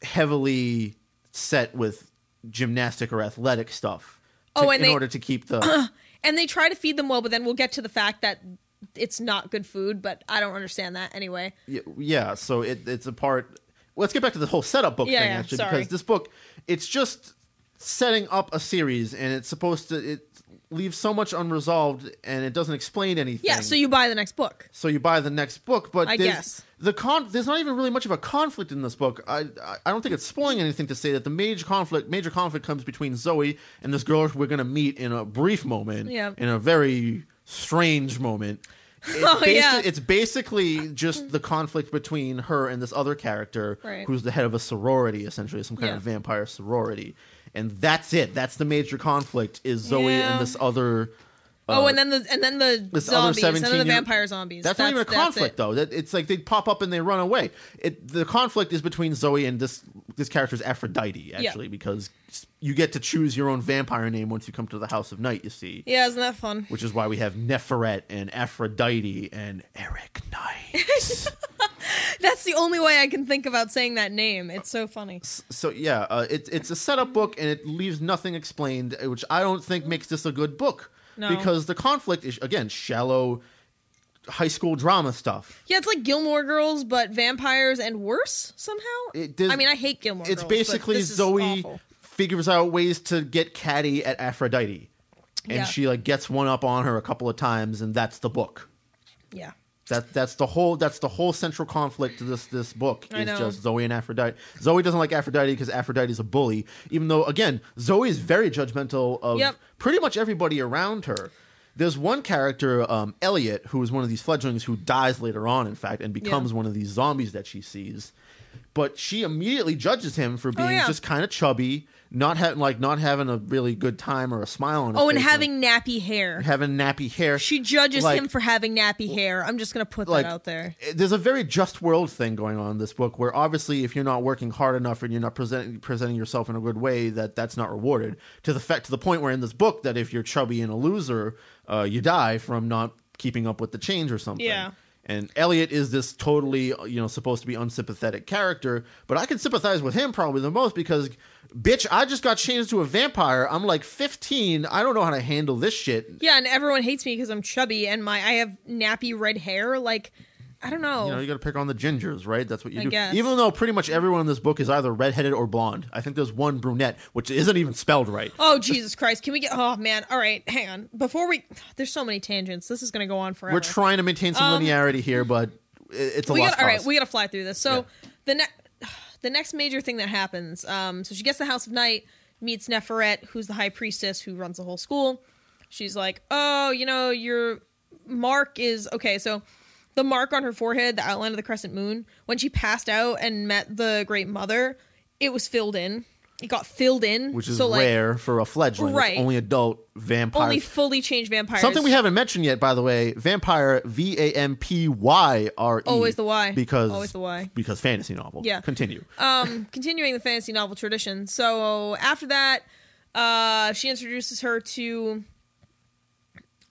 Speaker 2: heavily set with gymnastic or athletic stuff. In order to keep the.
Speaker 1: And they try to feed them well, but then we'll get to the fact that it's not good food, but I don't understand that anyway.
Speaker 2: Yeah, so it's a part... Let's get back to the whole setup book thing, actually, because this book, it's just setting up a series, and it's supposed to... It leaves so much unresolved, and it doesn't explain anything.
Speaker 1: Yeah, so you buy the next book.
Speaker 2: But
Speaker 1: I guess.
Speaker 2: There's not even really much of a conflict in this book. I don't think it's spoiling anything to say that the major conflict comes between Zoe and this girl we're going to meet in a brief moment, in a very strange moment. It's basically just the conflict between her and this other character who's the head of a sorority, essentially, some kind of vampire sorority. And that's it. That's the major conflict, is Zoe and this other
Speaker 1: and then the
Speaker 2: this other
Speaker 1: zombies, and then the
Speaker 2: 17-year
Speaker 1: vampire zombies.
Speaker 2: That's not even a conflict, though. It's like they pop up and they run away. The conflict is between Zoe and this character's Aphrodite, actually, because you get to choose your own vampire name once you come to the House of Night, you see.
Speaker 1: Yeah, isn't that fun?
Speaker 2: Which is why we have Neferet and Aphrodite and Eric Knight.
Speaker 1: That's the only way I can think about saying that name. It's so funny.
Speaker 2: So yeah, it's a setup book, and it leaves nothing explained, which I don't think makes this a good book.
Speaker 1: No.
Speaker 2: Because the conflict is, again, shallow high school drama stuff.
Speaker 1: Yeah, it's like Gilmore Girls, but vampires and worse somehow. I mean, I hate Gilmore Girls.
Speaker 2: It's basically Zoe figures out ways to get catty at Aphrodite, and she like gets one up on her a couple of times, and that's the book.
Speaker 1: Yeah.
Speaker 2: That's the whole central conflict to this book is just Zoe and Aphrodite. Zoe doesn't like Aphrodite because Aphrodite's a bully, even though, again, Zoe is very judgmental of pretty much everybody around her. There's one character, Elliot, who is one of these fledglings who dies later on, in fact, and becomes one of these zombies that she sees. But she immediately judges him for being just kind of chubby, not having a really good time or a smile on his face.
Speaker 1: And having nappy hair.
Speaker 2: Having nappy hair.
Speaker 1: She judges him for having nappy hair. I'm just going to put that out there.
Speaker 2: There's a very just world thing going on in this book where obviously if you're not working hard enough and you're not presenting yourself in a good way, that's not rewarded. To the point where in this book that if you're chubby and a loser, you die from not keeping up with the change or something.
Speaker 1: Yeah.
Speaker 2: And Elliot is this totally, supposed to be unsympathetic character, but I can sympathize with him probably the most because, bitch, I just got changed to a vampire. I'm like 15. I don't know how to handle this shit.
Speaker 1: Yeah, and everyone hates me because I'm chubby and I have nappy red hair. Like, I don't know.
Speaker 2: You got to pick on the gingers, right? That's what you do.
Speaker 1: Guess.
Speaker 2: Even though pretty much everyone in this book is either redheaded or blonde. I think there's one brunette, which isn't even spelled right.
Speaker 1: Oh, Jesus Christ. Can we get... Oh, man. All right. Hang on. There's so many tangents. This is going to go on forever.
Speaker 2: We're trying to maintain some linearity here, but it's a lost cause.
Speaker 1: All right. We got to fly through this. So the next major thing that happens... so she gets to the House of Night, meets Neferet, who's the high priestess who runs the whole school. She's like, oh, your mark is... Okay, so... The mark on her forehead, the outline of the crescent moon, when she passed out and met the Great Mother, it was filled in. It got filled in.
Speaker 2: Which is rare for a fledgling.
Speaker 1: Right.
Speaker 2: It's only adult vampires.
Speaker 1: Only fully changed vampires.
Speaker 2: Something we haven't mentioned yet, by the way, vampire, Vampyre.
Speaker 1: Always the Y.
Speaker 2: Always the Y. Because fantasy novel.
Speaker 1: Yeah.
Speaker 2: Continue.
Speaker 1: Continuing the fantasy novel tradition. So after that, she introduces her to...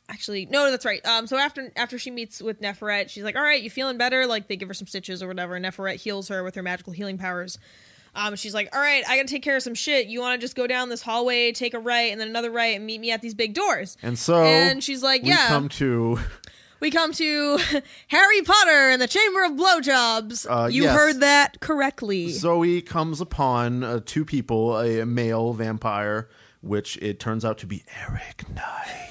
Speaker 1: Actually, no, that's right. So after she meets with Neferet, she's like, all right, you feeling better? Like, they give her some stitches or whatever, and Neferet heals her with her magical healing powers. She's like, all right, I gotta take care of some shit. You want to just go down this hallway, take a right, and then another right, and meet me at these big doors?
Speaker 2: And
Speaker 1: she's like,
Speaker 2: we come to
Speaker 1: Harry Potter and the Chamber of Blowjobs. You heard that correctly.
Speaker 2: Zoe comes upon two people, a male vampire, which it turns out to be Eric Knight.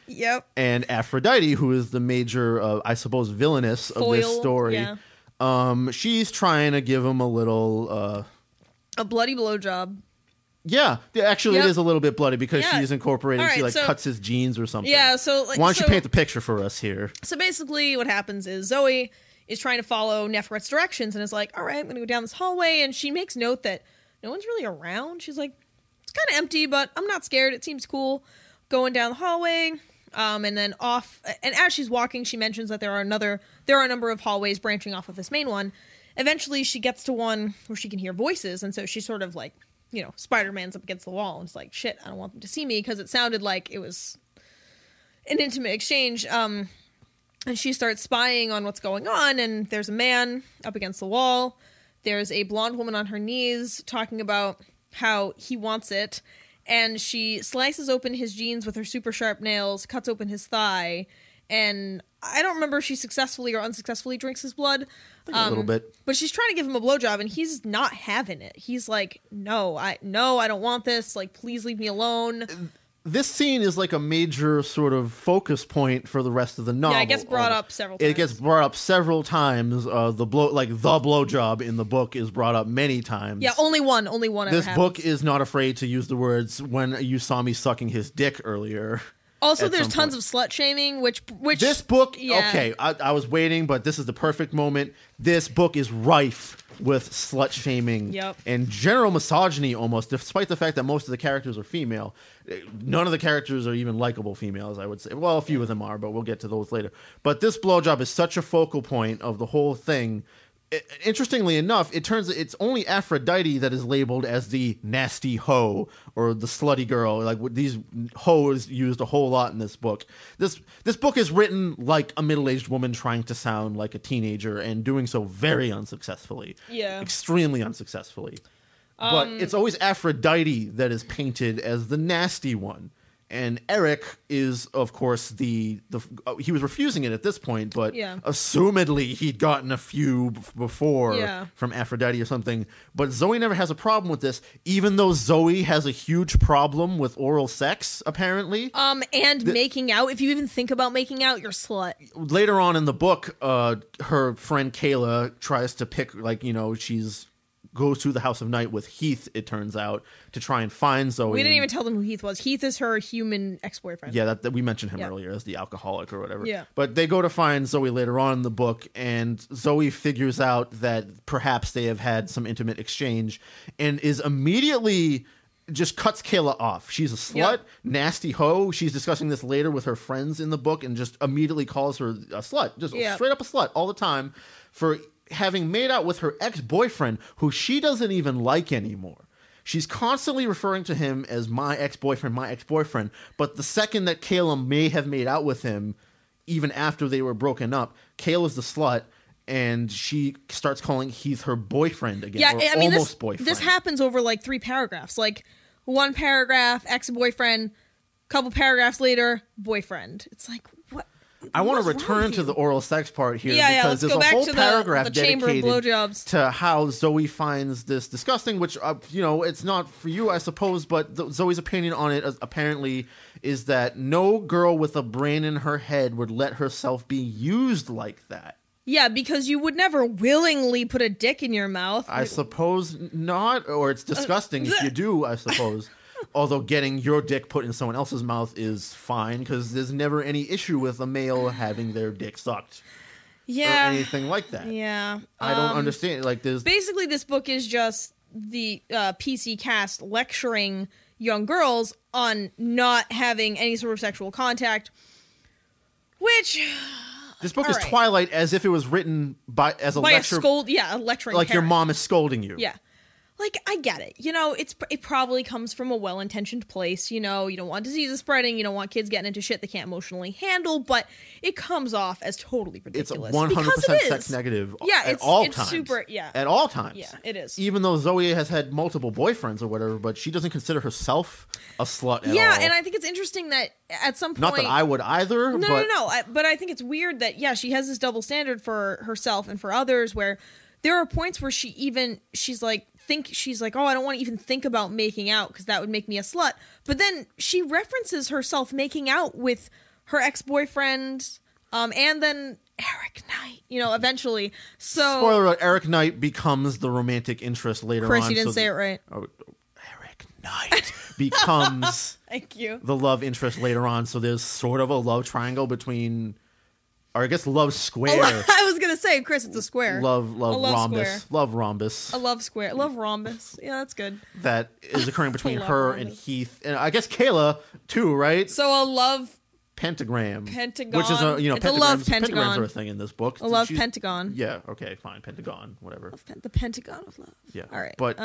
Speaker 1: Yep.
Speaker 2: And Aphrodite, who is the major, I suppose, villainess of this story.
Speaker 1: Yeah.
Speaker 2: She's trying to give him a little...
Speaker 1: a bloody blowjob.
Speaker 2: Yeah. Actually, it is a little bit bloody because she's incorporating...
Speaker 1: Right,
Speaker 2: she, cuts his jeans or something.
Speaker 1: Yeah, so...
Speaker 2: Why don't you paint the picture for us here?
Speaker 1: So basically what happens is Zoe is trying to follow Neferet's directions and is like, all right, I'm going to go down this hallway. And she makes note that no one's really around. She's like, it's kind of empty, but I'm not scared. It seems cool. Going down the hallway... and then off, and as she's walking, she mentions that there are a number of hallways branching off of this main one. Eventually, she gets to one where she can hear voices, and so she's sort of like, Spider-Man's up against the wall, and it's like, shit, I don't want them to see me, because it sounded like it was an intimate exchange. And she starts spying on what's going on, and there's a man up against the wall. There's a blonde woman on her knees talking about how he wants it. And she slices open his jeans with her super sharp nails, cuts open his thigh, and I don't remember if she successfully or unsuccessfully drinks his blood.
Speaker 2: A little bit.
Speaker 1: But she's trying to give him a blowjob, and he's not having it. He's like, no, I don't want this. Like, please leave me alone.
Speaker 2: This scene is like a major sort of focus point for the rest of the novel.
Speaker 1: Yeah, it gets brought up several times.
Speaker 2: It gets brought up several times. The blowjob in the book is brought up many times.
Speaker 1: Yeah, only one
Speaker 2: This book is not afraid to use the words, when you saw me sucking his dick earlier.
Speaker 1: Also, there's tons of slut shaming, which
Speaker 2: this book, okay, I was waiting, but this is the perfect moment. This book is rife with slut shaming
Speaker 1: Yep.
Speaker 2: and general misogyny almost, despite the fact that most of the characters are female. None of the characters are even likable females, I would say. Well, a few of them are, but we'll get to those later. But this blowjob is such a focal point of the whole thing. Interestingly enough, it's only Aphrodite that is labeled as the nasty hoe or the slutty girl. Like, these hoes used a whole lot in this book. This book is written like a middle-aged woman trying to sound like a teenager and doing so very unsuccessfully.
Speaker 1: Yeah.
Speaker 2: Extremely unsuccessfully. But it's always Aphrodite that is painted as the nasty one. And Eric is, of course, he was refusing it at this point, but assumedly he'd gotten a few before from Aphrodite or something. But Zoe never has a problem with this, even though Zoe has a huge problem with oral sex, apparently.
Speaker 1: And making out. If you even think about making out, you're a slut.
Speaker 2: Later on in the book, her friend Kayla tries to pick, goes to the House of Night with Heath, it turns out, to try and find Zoe.
Speaker 1: We didn't even tell them who Heath was. Heath is her human ex-boyfriend.
Speaker 2: Yeah, that we mentioned him earlier as the alcoholic or whatever.
Speaker 1: Yeah.
Speaker 2: But they go to find Zoe later on in the book, and Zoe figures out that perhaps they have had some intimate exchange and is immediately just cuts Kayla off. She's a slut, nasty hoe. She's discussing this later with her friends in the book and just immediately calls her a slut. Just straight up a slut all the time for having made out with her ex-boyfriend, who she doesn't even like anymore. She's constantly referring to him as my ex-boyfriend, but the second that Kayla may have made out with him, even after they were broken up, Kayla's the slut, and she starts calling Heath her boyfriend again, almost boyfriend.
Speaker 1: This happens over, 3 paragraphs. One paragraph, ex-boyfriend, couple paragraphs later, boyfriend. It's like, what?
Speaker 2: I want to return to the oral sex part here
Speaker 1: let's
Speaker 2: because there's
Speaker 1: go
Speaker 2: a
Speaker 1: back
Speaker 2: whole
Speaker 1: to
Speaker 2: paragraph
Speaker 1: the chamber of
Speaker 2: dedicated
Speaker 1: blowjobs.
Speaker 2: to how Zoe finds this disgusting, which, it's not for you, I suppose, but Zoe's opinion on it apparently is that no girl with a brain in her head would let herself be used like that.
Speaker 1: Yeah, because you would never willingly put a dick in your mouth.
Speaker 2: I suppose not, or it's disgusting if you do, I suppose. Although getting your dick put in someone else's mouth is fine, because there's never any issue with a male having their dick sucked. Or anything like that.
Speaker 1: Yeah.
Speaker 2: I don't understand.
Speaker 1: Basically, this book is just the PC cast lecturing young girls on not having any sort of sexual contact, which...
Speaker 2: This book is Twilight as if it was written as a lecture.
Speaker 1: A lecturing
Speaker 2: like
Speaker 1: parent.
Speaker 2: your mom is scolding you.
Speaker 1: Yeah. I get it. It probably comes from a well-intentioned place. You don't want diseases spreading. You don't want kids getting into shit they can't emotionally handle. But it comes off as totally ridiculous.
Speaker 2: It's 100% sex negative at all times.
Speaker 1: Super,
Speaker 2: At all times.
Speaker 1: Yeah, it is.
Speaker 2: Even though Zoe has had multiple boyfriends or whatever, but she doesn't consider herself a slut at all.
Speaker 1: Yeah, and I think it's interesting that at some point...
Speaker 2: Not that I would either.
Speaker 1: No. But I think it's weird that, she has this double standard for herself and for others where there are points where she's like, oh, I don't want to even think about making out because that would make me a slut. But then she references herself making out with her ex-boyfriend, and then Eric Knight, eventually. So
Speaker 2: spoiler alert, Eric Knight becomes the romantic interest later on.
Speaker 1: Chris, you didn't say it right.
Speaker 2: Eric Knight becomes
Speaker 1: Thank you.
Speaker 2: The love interest later on. So there's sort of a love triangle between... Or I guess love square.
Speaker 1: I was going to say, Chris, it's a square.
Speaker 2: Love rhombus.
Speaker 1: Square.
Speaker 2: Love rhombus.
Speaker 1: A love square. Love rhombus. Yeah, that's good.
Speaker 2: That is occurring between her and Heath. And I guess Kayla, too, right?
Speaker 1: So a love...
Speaker 2: Pentagram.
Speaker 1: Pentagon.
Speaker 2: Which is
Speaker 1: it's a love pentagon.
Speaker 2: Pentagrams are a thing in this book.
Speaker 1: A love pentagon.
Speaker 2: Yeah, okay, fine. Pentagon, whatever.
Speaker 1: The pentagon of love.
Speaker 2: Yeah.
Speaker 1: All right.
Speaker 2: But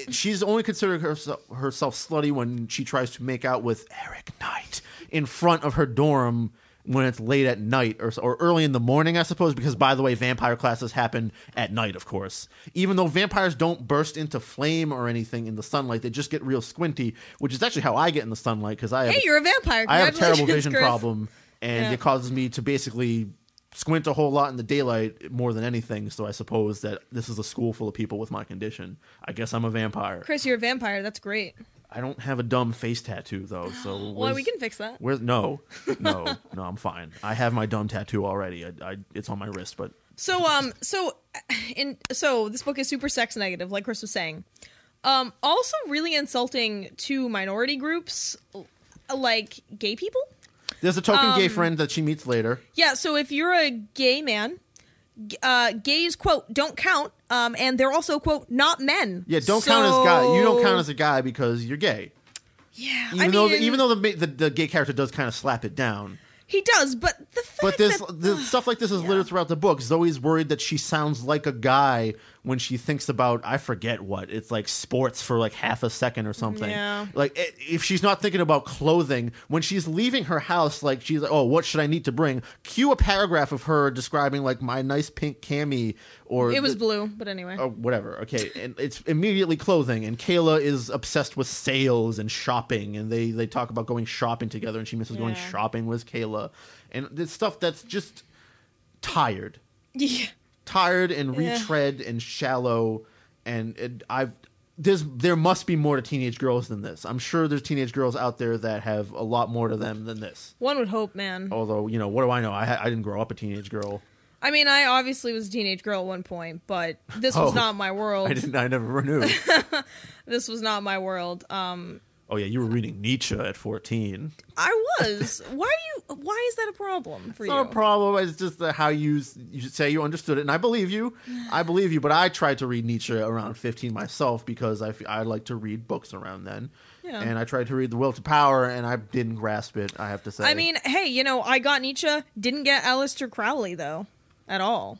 Speaker 2: she's only considered herself slutty when she tries to make out with Eric Knight in front of her dorm when it's late at night or early in the morning, I suppose, because, by the way, vampire classes happen at night, of course. Even though vampires don't burst into flame or anything in the sunlight, they just get real squinty, which is actually how I get in the sunlight, because
Speaker 1: you're a vampire.
Speaker 2: I have a terrible vision
Speaker 1: Chris.
Speaker 2: problem, and it causes me to basically squint a whole lot in the daylight more than anything, so I suppose that this is a school full of people with my condition. I guess I'm a vampire.
Speaker 1: Chris, you're a vampire. That's great.
Speaker 2: I don't have a dumb face tattoo, though, so...
Speaker 1: Well, we can fix that.
Speaker 2: No, I'm fine. I have my dumb tattoo already. It's on my wrist, but...
Speaker 1: So this book is super sex negative, like Chris was saying. Also really insulting to minority groups, like gay people.
Speaker 2: There's a token gay friend that she meets later.
Speaker 1: Yeah, so if you're a gay man, gays, quote, don't count, and they're also, quote, not men.
Speaker 2: Yeah, don't count as guy. You don't count as a guy because you're gay.
Speaker 1: Yeah,
Speaker 2: even though the gay character does kind of slap it down.
Speaker 1: He does, but the fact
Speaker 2: the stuff like this is littered throughout the book. Zoe's worried that she sounds like a guy when she thinks about, I forget what, it's like sports for like half a second or something.
Speaker 1: Yeah.
Speaker 2: Like, if she's not thinking about clothing, when she's leaving her house, like, she's like, oh, what should I need to bring? Cue a paragraph of her describing, like, my nice pink cami, or...
Speaker 1: It was blue, but anyway.
Speaker 2: Or whatever, okay. And it's immediately clothing, and Kayla is obsessed with sales and shopping, and they talk about going shopping together, and she misses going shopping with Kayla. And it's stuff that's just tired.
Speaker 1: Yeah.
Speaker 2: Tired and retread and shallow, and there must be more to teenage girls than this. I'm sure there's teenage girls out there that have a lot more to them than this.
Speaker 1: One would hope, man.
Speaker 2: Although, what do I know? I didn't grow up a teenage girl.
Speaker 1: I mean, I obviously was a teenage girl at one point, but this was not my world.
Speaker 2: I never knew.
Speaker 1: This was not my world.
Speaker 2: Oh yeah, you were reading Nietzsche at 14.
Speaker 1: I was. Why is that a problem for you?
Speaker 2: It's not a problem. It's just how you say you understood it, and I believe you. But I tried to read Nietzsche around 15 myself because I like to read books around then. Yeah. And I tried to read The Will to Power, and I didn't grasp it, I have to say.
Speaker 1: I mean, hey, I got Nietzsche, didn't get Aleister Crowley, though, at all.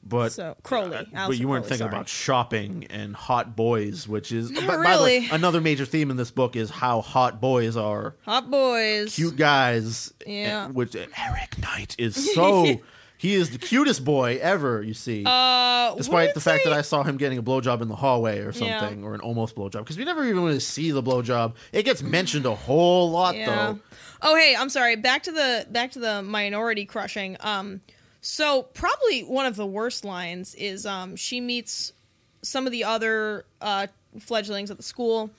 Speaker 2: But
Speaker 1: Crowley.
Speaker 2: But you weren't thinking about shopping and hot boys, which is
Speaker 1: not
Speaker 2: by the way, another major theme in this book is how hot boys are.
Speaker 1: Hot boys,
Speaker 2: cute guys.
Speaker 1: Yeah.
Speaker 2: Which Eric Knight is so. He is the cutest boy ever. You see, despite the fact that I saw him getting a blowjob in the hallway or something, or an almost blowjob, because we never even really see the blowjob. It gets mentioned a whole lot though.
Speaker 1: Oh hey, I'm sorry. Back to the minority crushing. So probably one of the worst lines is she meets some of the other fledglings at the school,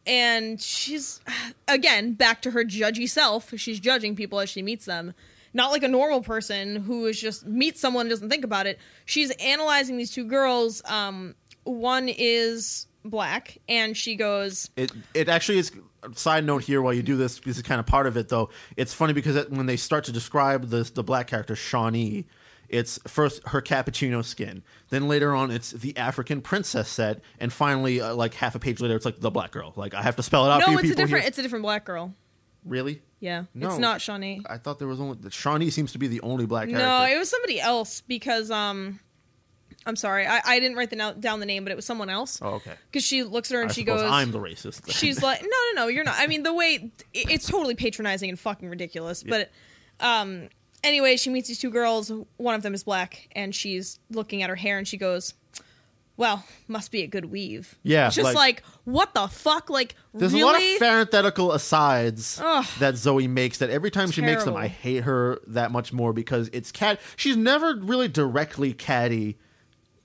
Speaker 1: and she's, again, back to her judgy self. She's judging people as she meets them. Not like a normal person who is just meets someone and doesn't think about it. She's analyzing these two girls. One is black, and she goes...
Speaker 2: It actually is... Side note here, while you do this is kind of part of it, though. It's funny because when they start to describe the black character, Shawnee, it's first her cappuccino skin. Then later on, it's the African princess set. And finally, like half a page later, it's like the black girl. Like, I have to spell it out for you people here.
Speaker 1: It's a different black girl.
Speaker 2: Really?
Speaker 1: Yeah.
Speaker 2: No,
Speaker 1: it's not Shawnee.
Speaker 2: I thought there was only... Shawnee seems to be the only black character.
Speaker 1: No, it was somebody else because... I'm sorry, I didn't write down the name, but it was someone else.
Speaker 2: Oh, okay.
Speaker 1: Because she looks at her and she goes...
Speaker 2: I'm the racist. Then.
Speaker 1: She's like, no, you're not. I mean, the way... It's totally patronizing and fucking ridiculous. Yeah. But anyway, she meets these two girls. One of them is black, and she's looking at her hair, and she goes, well, must be a good weave.
Speaker 2: Yeah.
Speaker 1: It's just like what the fuck? Like,
Speaker 2: there's
Speaker 1: really?
Speaker 2: a lot of parenthetical asides that Zoe makes that every time she makes them, I hate her that much more because it's cat. She's never really directly catty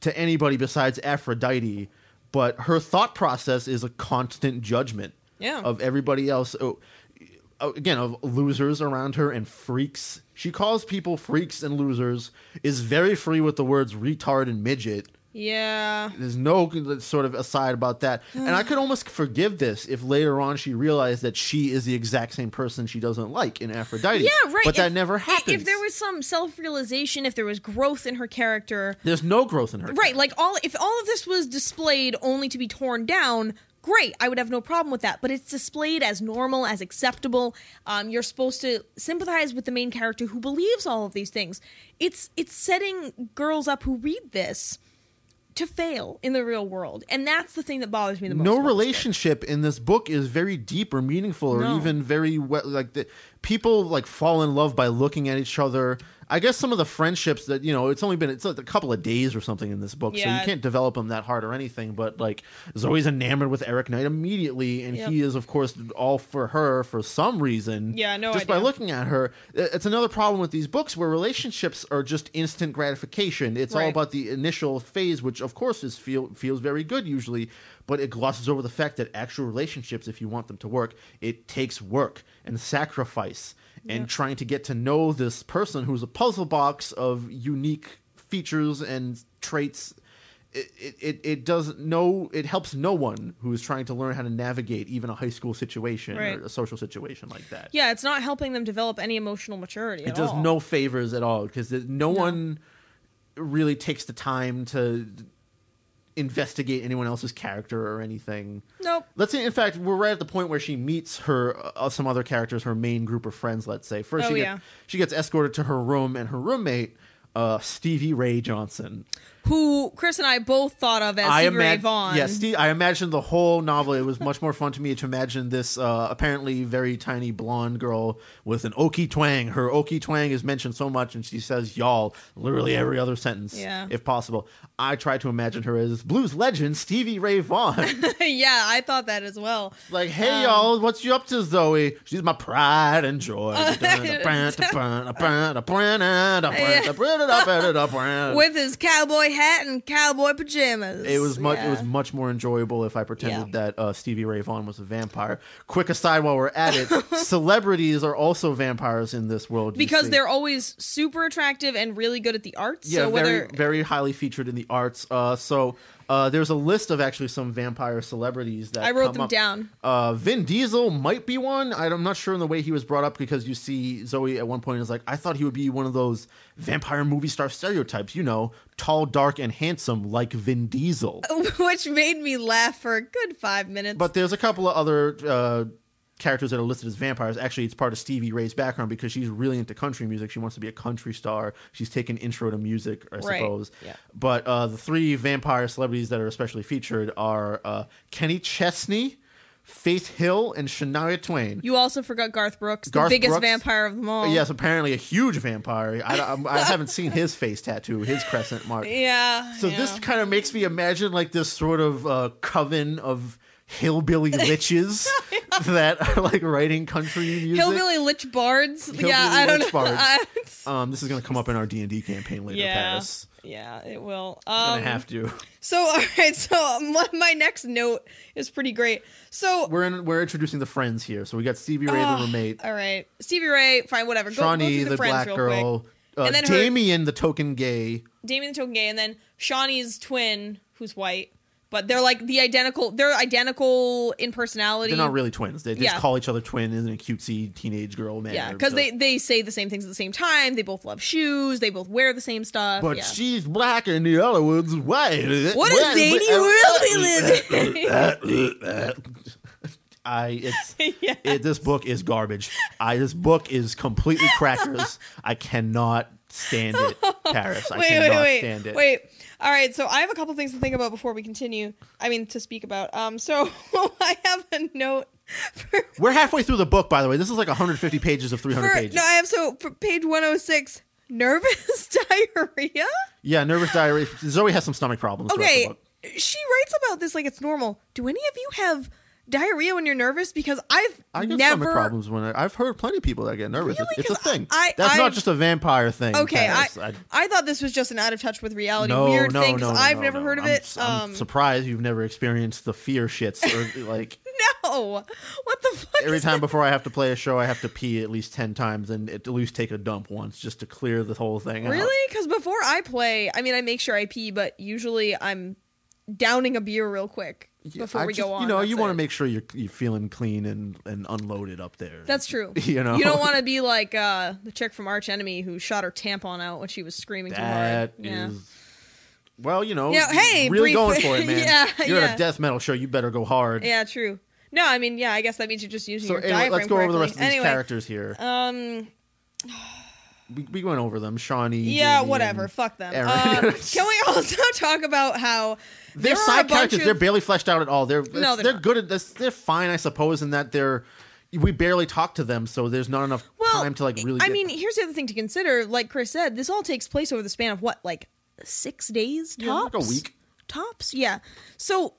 Speaker 2: to anybody besides Aphrodite, but her thought process is a constant judgment of everybody else. Again, of losers around her and freaks. She calls people freaks and losers, is very free with the words retard and midget.
Speaker 1: Yeah.
Speaker 2: There's no sort of aside about that. And I could almost forgive this if later on she realized that she is the exact same person she doesn't like in Aphrodite.
Speaker 1: Yeah, right.
Speaker 2: But that never happens.
Speaker 1: If there was some self-realization, if there was growth in her character...
Speaker 2: There's no growth in her character.
Speaker 1: Right, like if all of this was displayed only to be torn down... Great, I would have no problem with that, but it's displayed as normal, as acceptable. You're supposed to sympathize with the main character who believes all of these things. It's setting girls up who read this to fail in the real world, and that's the thing that bothers me the most.
Speaker 2: No relationship in this book is very deep or meaningful, or even very people fall in love by looking at each other. I guess some of the friendships that, it's like a couple of days or something in this book, so you can't develop them that hard or anything, but Zoe's enamored with Eric Knight immediately, and he is, of course, all for her for some reason.
Speaker 1: Yeah, no
Speaker 2: just
Speaker 1: idea.
Speaker 2: by looking at her. It's another problem with these books where relationships are just instant gratification. It's all about the initial phase, which, of course, feels very good usually, but it glosses over the fact that actual relationships, if you want them to work, it takes work and sacrifice and trying to get to know this person who's a puzzle box of unique features and traits. It helps no one who is trying to learn how to navigate even a high school situation or a social situation like that.
Speaker 1: Yeah, it's not helping them develop any emotional maturity
Speaker 2: It does no favors at all because no one... really takes the time to investigate anyone else's character or anything.
Speaker 1: Nope.
Speaker 2: Let's say, in fact, we're right at the point where she meets her some other characters, her main group of friends, let's say. First, she gets escorted to her room, and her roommate, Stevie Ray Johnson,
Speaker 1: who Chris and I both thought of as Stevie Ray Vaughan.
Speaker 2: Yeah, I imagined the whole novel. It was much more fun to me to imagine this apparently very tiny blonde girl with an oaky twang. Her oaky twang is mentioned so much, and she says y'all literally every other sentence, if possible. I tried to imagine her as blues legend Stevie Ray Vaughan.
Speaker 1: Yeah, I thought that as well.
Speaker 2: Like, hey, y'all, what's you up to, Zoe? She's my pride and joy.
Speaker 1: With his cowboy hat and cowboy pajamas.
Speaker 2: It was much more enjoyable if I pretended that Stevie Ray Vaughan was a vampire. Quick aside while we're at it, celebrities are also vampires in this world.
Speaker 1: Because they're always super attractive and really good at the arts.
Speaker 2: Yeah,
Speaker 1: so
Speaker 2: very highly featured in the arts. There's a list of actually some vampire celebrities that
Speaker 1: I wrote them down.
Speaker 2: Vin Diesel might be one. I'm not sure in the way he was brought up, because you see Zoe at one point is like, I thought he would be one of those vampire movie star stereotypes, tall, dark, and handsome like Vin Diesel.
Speaker 1: Which made me laugh for a good 5 minutes.
Speaker 2: But there's a couple of other characters that are listed as vampires. Actually, it's part of Stevie Ray's background because she's really into country music. She wants to be a country star. She's taken intro to music, I suppose. Yeah. But the three vampire celebrities that are especially featured are Kenny Chesney, Faith Hill, and Shania Twain.
Speaker 1: You also forgot Garth Brooks, the biggest vampire of them all.
Speaker 2: Yes, apparently a huge vampire. I haven't seen his face tattoo, his crescent mark.
Speaker 1: Yeah.
Speaker 2: So this kind of makes me imagine like this sort of coven of hillbilly liches that are like writing country music.
Speaker 1: Hillbilly lich bards.
Speaker 2: I don't know. This is going to come up in our D&D campaign later, Paris.
Speaker 1: Yeah, it will.
Speaker 2: Gonna have to.
Speaker 1: So, all right. So, my next note is pretty great. So
Speaker 2: we're introducing the friends here. So we got Stevie Ray, the roommate.
Speaker 1: All right, Stevie Ray. Fine, whatever.
Speaker 2: Shawnee,
Speaker 1: go through the
Speaker 2: black girl.
Speaker 1: And then
Speaker 2: Damien, the token gay.
Speaker 1: Damien, the token gay, and then Shawnee's twin, who's white. But they're like the identical. They're identical in personality.
Speaker 2: They're not really twins. They just call each other twin in a cutesy teenage girl manner.
Speaker 1: Yeah, because they say the same things at the same time. They both love shoes. They both wear the same stuff.
Speaker 2: But she's black and the other one's white.
Speaker 1: What is Zany world we live in?
Speaker 2: This book is garbage. This book is completely crackers. I cannot stand it, Paris. I cannot stand it.
Speaker 1: Wait. All right, so I have a couple things to think about before we continue. To speak about. So I have a note.
Speaker 2: We're halfway through the book, by the way. This is like 150 pages of 300 pages.
Speaker 1: No, I have for page 106, nervous diarrhea.
Speaker 2: Yeah, nervous diarrhea. Zoe has some stomach problems.
Speaker 1: Okay, she writes about this like it's normal. Do any of you have diarrhea when you're nervous? Because I get
Speaker 2: stomach problems when I've heard plenty of people that get nervous.
Speaker 1: Really?
Speaker 2: It's a thing. That's not just a vampire thing.
Speaker 1: Okay, I thought this was just an out of touch with reality weird thing because I've never heard of it.
Speaker 2: I'm surprised you've never experienced the fear shits or like.
Speaker 1: No, what the fuck?
Speaker 2: Every time before I have to play a show, I have to pee at least 10 times and at least take a dump once just to clear the whole thing.
Speaker 1: Really? Because before I play, I make sure I pee, but usually I'm downing a beer real quick. Before we go on,
Speaker 2: you want to make sure you're feeling clean and unloaded up there.
Speaker 1: That's true. You don't want to be like the chick from Arch Enemy who shot her tampon out when she was screaming too hard.
Speaker 2: Well,
Speaker 1: hey,
Speaker 2: really going for it, man. You're at a death metal show. You better go hard.
Speaker 1: Yeah, true. No, I guess that means you're just using your diaphragm
Speaker 2: let's go over the rest of these
Speaker 1: anyway,
Speaker 2: characters here. We went over them. Shawnee.
Speaker 1: Yeah,
Speaker 2: Jamie,
Speaker 1: whatever. Fuck them. Can we also talk about how
Speaker 2: they're side characters? They're barely fleshed out at all. They're good at this. They're fine, I suppose, in that we barely talk to them, so there's not enough time to like really.
Speaker 1: Here's the other thing to consider. Like Chris said, this all takes place over the span of what, like 6 days tops?
Speaker 2: Yeah, like a week
Speaker 1: tops. Yeah. So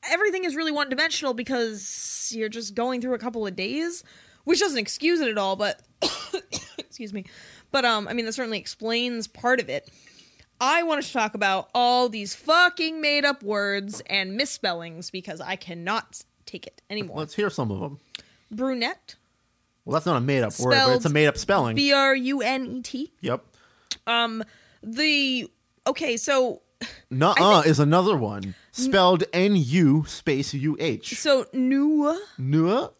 Speaker 1: everything is really one-dimensional because you're just going through a couple of days, which doesn't excuse it at all. But excuse me. But that certainly explains part of it. I wanted to talk about all these fucking made-up words and misspellings because I cannot take it anymore.
Speaker 2: Let's hear some of them.
Speaker 1: Brunette.
Speaker 2: Well, that's not a made-up word, but it's a made-up spelling.
Speaker 1: BRUNET.
Speaker 2: Yep.
Speaker 1: So...
Speaker 2: Nuh-uh is another one. Spelled N-U space U-H.
Speaker 1: So, Nua.
Speaker 2: Nua?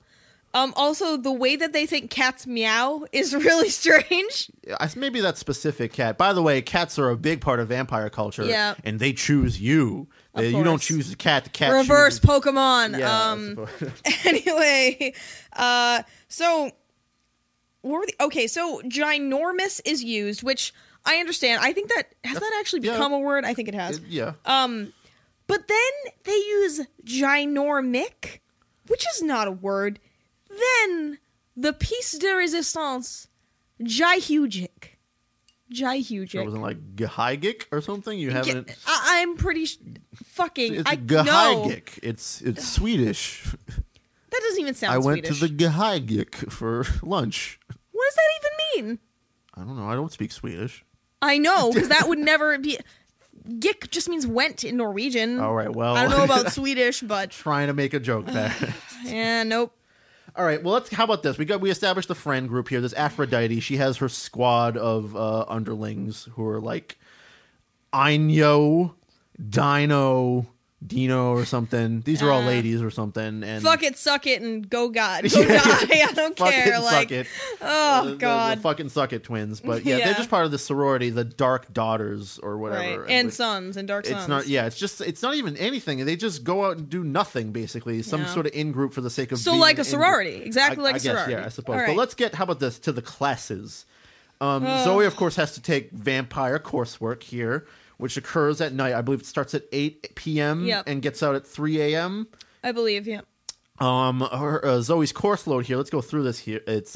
Speaker 1: Also, the way that they think cats meow is really strange.
Speaker 2: Maybe that specific cat. By the way, cats are a big part of vampire culture.
Speaker 1: Yeah.
Speaker 2: And they choose you. You don't choose the cat. The cat
Speaker 1: Reverse
Speaker 2: chooses.
Speaker 1: Pokemon.
Speaker 2: Yeah,
Speaker 1: Anyway, so so ginormous is used, which I understand. I think that has that actually become a word? I think it has.
Speaker 2: Yeah.
Speaker 1: But then they use ginormic, which is not a word. Then the piece de resistance, jihugic.
Speaker 2: It wasn't like gehigic or something. You haven't.
Speaker 1: I'm pretty fucking.
Speaker 2: It's gehigic. It's Swedish.
Speaker 1: That doesn't even sound.
Speaker 2: I went
Speaker 1: Swedish.
Speaker 2: to the gehigic for lunch.
Speaker 1: What does that even mean?
Speaker 2: I don't know. I don't speak Swedish.
Speaker 1: I know, because that would never be. Gick just means went in Norwegian.
Speaker 2: All right. Well,
Speaker 1: I don't know about Swedish, but
Speaker 2: trying to make a joke there.
Speaker 1: Yeah. Nope.
Speaker 2: All right, well, how about this? We established a friend group here. There's Aphrodite. She has her squad of underlings who are like Aino, Dino, or something. These are all ladies or something. And
Speaker 1: fuck it, suck it, and go die. I don't
Speaker 2: fuck
Speaker 1: care.
Speaker 2: It, suck it.
Speaker 1: Oh god,
Speaker 2: the fucking suck it twins. But yeah, they're just part of the sorority, the Dark Daughters or whatever.
Speaker 1: Right. And Sons and Dark Sons.
Speaker 2: It's not. Yeah, it's not even anything. They just go out and do nothing basically. Some sort of in group for the sake of being
Speaker 1: like a sorority, exactly like a sorority.
Speaker 2: Yeah, I suppose.
Speaker 1: Right.
Speaker 2: But let's get. How about this to the classes? Zoe, of course, has to take vampire coursework here, which occurs at night. I believe it starts at 8 p.m. And gets out at 3 a.m.
Speaker 1: I believe, yeah.
Speaker 2: Zoe's course load here. Let's go through this here. It's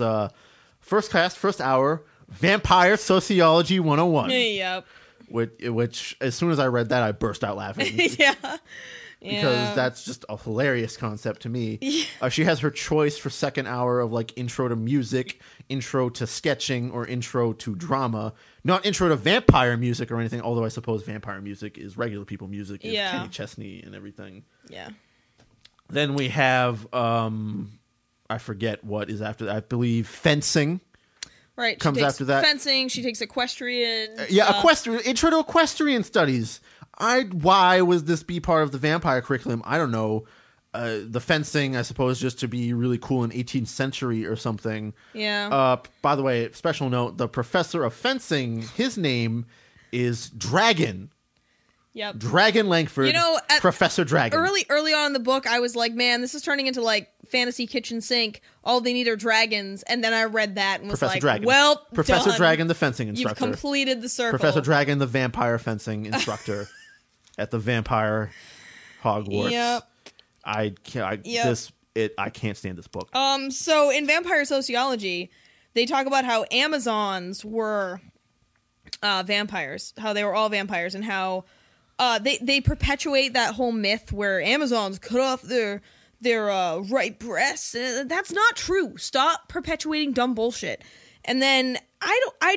Speaker 2: first class, first hour, Vampire Sociology 101.
Speaker 1: Yep.
Speaker 2: Which, as soon as I read that, I burst out laughing.
Speaker 1: Yeah.
Speaker 2: Because that's just a hilarious concept to me. Yeah. She has her choice for second hour of like intro to music, intro to sketching, or intro to drama. Not intro to vampire music or anything, although I suppose vampire music is regular people music. Is Kenny Chesney and everything.
Speaker 1: Yeah. Then
Speaker 2: we have, I forget what is after that. I believe fencing.
Speaker 1: Right.
Speaker 2: Comes after that.
Speaker 1: Fencing. She takes equestrian.
Speaker 2: Equestrian. Intro to equestrian studies. Why was this be part of the vampire curriculum? I don't know. The fencing, I suppose, just to be really cool in 18th century or something.
Speaker 1: Yeah.
Speaker 2: By the way, special note, the professor of fencing, his name is Dragon.
Speaker 1: Yep.
Speaker 2: Dragon Langford, Professor Dragon.
Speaker 1: Early on in the book, I was like, man, this is turning into like fantasy kitchen sink. All they need are dragons. And then I read that and was
Speaker 2: Professor
Speaker 1: like,
Speaker 2: Dragon.
Speaker 1: well,
Speaker 2: Professor
Speaker 1: done.
Speaker 2: Dragon, the fencing instructor.
Speaker 1: You've completed the circle.
Speaker 2: Professor Dragon, the vampire fencing instructor at the vampire Hogwarts.
Speaker 1: Yep.
Speaker 2: I can't stand this book.
Speaker 1: So in Vampire Sociology, they talk about how Amazons were vampires, how they were all vampires, and how they perpetuate that whole myth where Amazons cut off their right breasts. That's not true. Stop perpetuating dumb bullshit. And then I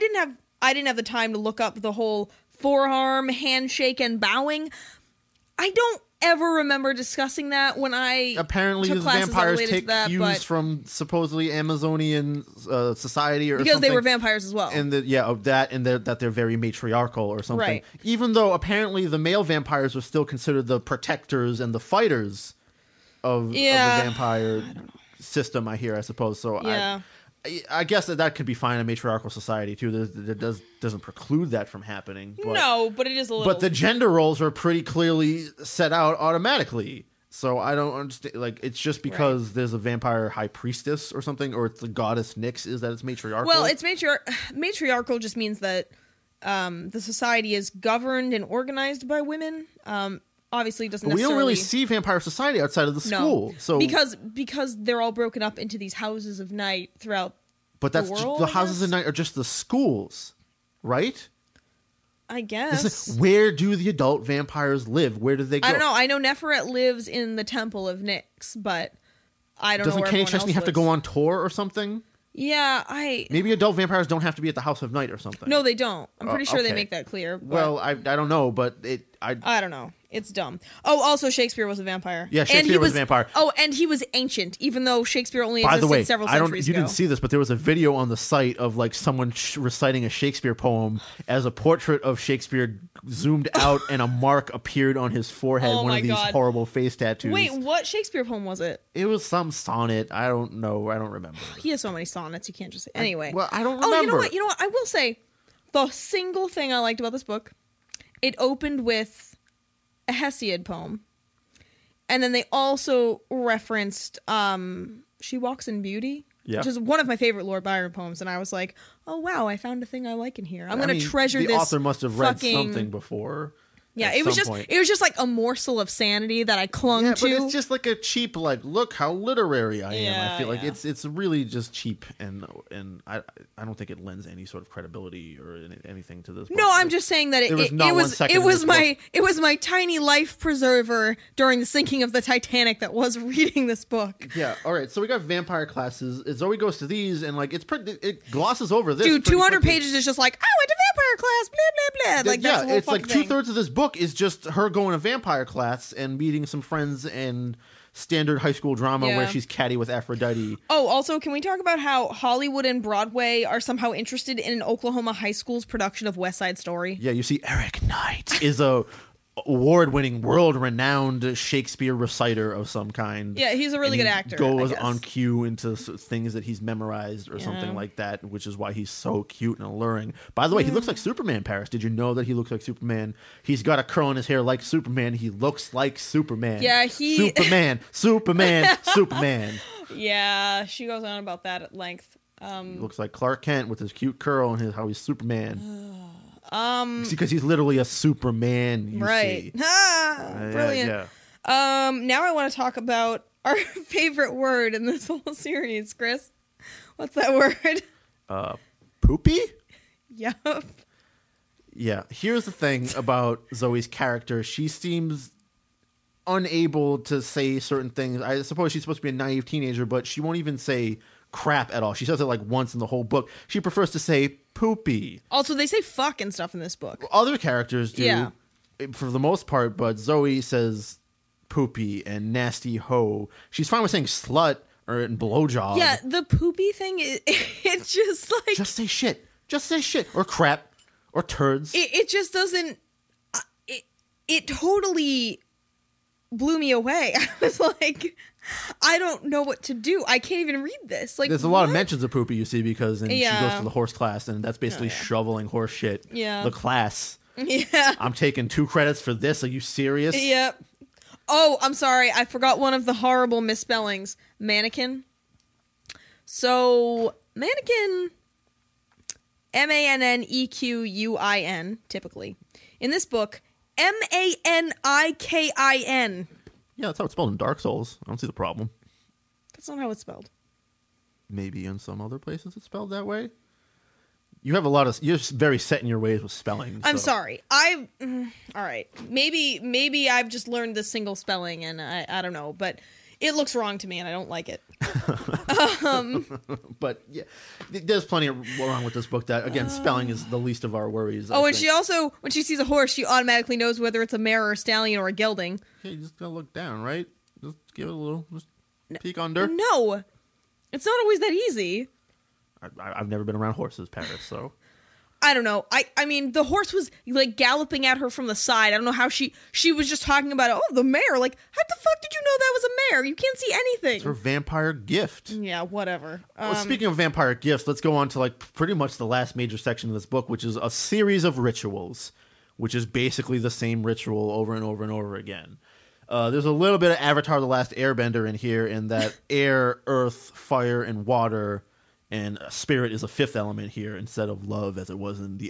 Speaker 1: didn't have the time to look up the whole forearm handshake and bowing. I don't ever remember discussing that when I
Speaker 2: apparently
Speaker 1: took
Speaker 2: the
Speaker 1: classes
Speaker 2: vampires
Speaker 1: that
Speaker 2: take
Speaker 1: that,
Speaker 2: cues from supposedly Amazonian society or
Speaker 1: because
Speaker 2: something.
Speaker 1: they were vampires as well,
Speaker 2: and that they're very matriarchal or something.
Speaker 1: Right.
Speaker 2: Even though apparently the male vampires were still considered the protectors and the fighters of the vampire system. I hear, I suppose. So
Speaker 1: yeah.
Speaker 2: I guess that could be fine in a matriarchal society too. That doesn't preclude that from happening. But,
Speaker 1: no, but it is a little.
Speaker 2: But the gender roles are pretty clearly set out automatically. So I don't understand. Like, it's just because there's a vampire high priestess or something, or it's the goddess Nyx. Is that it's matriarchal?
Speaker 1: Well, it's matriarchal. Just means that the society is governed and organized by women. Obviously, doesn't.
Speaker 2: But we don't really see vampire society outside of the school.
Speaker 1: No,
Speaker 2: so
Speaker 1: because they're all broken up into these houses of night throughout.
Speaker 2: But that's
Speaker 1: the world,
Speaker 2: the houses of night are just the schools, right?
Speaker 1: I guess.
Speaker 2: Where do the adult vampires live? Where do they go?
Speaker 1: I don't know. I know Neferet lives in the Temple of Nyx, but I don't know.
Speaker 2: Doesn't Kenny Chesney have to go on tour or something?
Speaker 1: Yeah,
Speaker 2: maybe adult vampires don't have to be at the House of Night or something.
Speaker 1: No, they don't. I'm pretty sure they make that clear.
Speaker 2: Well, I don't know, but
Speaker 1: I don't know. It's dumb. Oh, also Shakespeare was a vampire.
Speaker 2: Yeah, Shakespeare was a vampire.
Speaker 1: Oh, and he was ancient, even though Shakespeare only
Speaker 2: By
Speaker 1: existed
Speaker 2: the way,
Speaker 1: several centuries ago.
Speaker 2: You didn't see this, but there was a video on the site of like someone reciting a Shakespeare poem as a portrait of Shakespeare zoomed out and a mark appeared on his forehead.
Speaker 1: Oh
Speaker 2: one of these
Speaker 1: God.
Speaker 2: horrible face tattoos.
Speaker 1: Wait, what Shakespeare poem was it?
Speaker 2: It was some sonnet. I don't know. I don't remember.
Speaker 1: He has so many sonnets, you can't just say. Anyway.
Speaker 2: I don't remember.
Speaker 1: Oh, you know what? I will say, the single thing I liked about this book, it opened with a Hesiod poem. And then they also referenced She Walks in Beauty, which is one of my favorite Lord Byron poems. And I was like, oh, wow, I found a thing I like in here. I'm going to treasure this.
Speaker 2: The author must have read something before.
Speaker 1: Yeah, it was just like a morsel of sanity that I clung to.
Speaker 2: Yeah, but it's just like a cheap, like, look how literary I am. I feel like it's really just cheap, and I don't think it lends any sort of credibility or anything to this book.
Speaker 1: No, I'm just saying that it was my tiny life preserver during the sinking of the Titanic that was reading this book.
Speaker 2: Yeah, all right. So we got vampire classes. Zoe goes to these, and like it glosses over this.
Speaker 1: Dude, 200 pages is just like, I went to vampire class, blah blah blah. Like that's the whole
Speaker 2: it's like 2/3 of this book is just her going to vampire class and meeting some friends and standard high school drama where she's catty with Aphrodite.
Speaker 1: Oh, also, can we talk about how Hollywood and Broadway are somehow interested in an Oklahoma high school's production of West Side Story?
Speaker 2: Yeah, you see, Eric Knight is a award-winning, world-renowned Shakespeare reciter of some kind.
Speaker 1: Yeah, he's a really good actor.
Speaker 2: Goes on cue into things that he's memorized or something like that, which is why he's so cute and alluring. By the way, he looks like Superman, Paris. Did you know that he looks like Superman? He's got a curl in his hair like Superman. He looks like Superman.
Speaker 1: Yeah,
Speaker 2: Superman, Superman.
Speaker 1: Yeah, she goes on about that at length.
Speaker 2: He looks like Clark Kent with his cute curl and how he's Superman. Because he's literally a Superman, you see.
Speaker 1: Brilliant. Now I want to talk about our favorite word in this whole series, Chris. What's that word?
Speaker 2: Poopy?
Speaker 1: Yup.
Speaker 2: Yeah, here's the thing about Zoe's character. She seems unable to say certain things. I suppose she's supposed to be a naive teenager, but she won't even say crap at all. She says it like once in the whole book. She prefers to say poopy.
Speaker 1: Also, they say fuck and stuff in this book.
Speaker 2: Other characters do, for the most part, but Zoe says poopy and nasty hoe. She's fine with saying slut or blowjob.
Speaker 1: Yeah, the poopy thing, it's just like...
Speaker 2: Just say shit. Just say shit. Or crap. Or turds.
Speaker 1: It just doesn't... It totally blew me away. I was like... I don't know what to do. I can't even read this. Like,
Speaker 2: there's a lot of mentions of poopy, you see, because she goes to the horse class, and that's basically shoveling horse shit.
Speaker 1: Yeah.
Speaker 2: The class.
Speaker 1: Yeah.
Speaker 2: I'm taking 2 credits for this. Are you serious?
Speaker 1: Yep. Oh, I'm sorry. I forgot one of the horrible misspellings. Mannequin. So, mannequin, Mannequin, typically. In this book, Manikin.
Speaker 2: Yeah, that's how it's spelled in Dark Souls. I don't see the problem.
Speaker 1: That's not how it's spelled.
Speaker 2: Maybe in some other places it's spelled that way. You're very set in your ways with spelling.
Speaker 1: I'm sorry. All right. Maybe I've just learned this single spelling and I don't know, but it looks wrong to me and I don't like it.
Speaker 2: But yeah, there's plenty wrong with this book. That again, spelling is the least of our worries.
Speaker 1: And when she sees a horse, she automatically knows whether it's a mare or a stallion or a gelding.
Speaker 2: Yeah, you just gotta look down, right? Just give it a little, just peek under.
Speaker 1: No, it's not always that easy.
Speaker 2: I've never been around horses, Paris, so.
Speaker 1: I don't know. I mean, the horse was like galloping at her from the side. I don't know how she was just talking about, oh, the mare. Like, how the fuck did you know that was a mare? You can't see anything.
Speaker 2: It's her vampire gift.
Speaker 1: Yeah, whatever.
Speaker 2: Well, speaking of vampire gifts, let's go on to like pretty much the last major section of this book, which is a series of rituals, which is basically the same ritual over and over and over again. There's a little bit of Avatar: The Last Airbender in here, in that air, earth, fire, and water. And spirit is a fifth element here instead of love, as it was in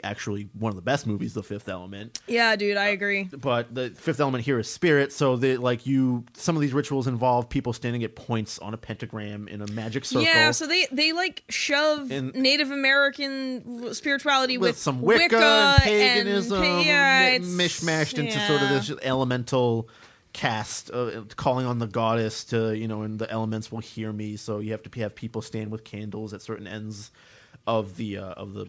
Speaker 2: one of the best movies, The Fifth Element.
Speaker 1: Yeah, dude, I agree.
Speaker 2: But the fifth element here is spirit. So some of these rituals involve people standing at points on a pentagram in a magic circle.
Speaker 1: Yeah, so they like shove Native American spirituality with
Speaker 2: some Wicca and paganism mishmashed into sort of this elemental cast, calling on the goddess to, and the elements will hear me. So you have to have people stand with candles at certain ends of the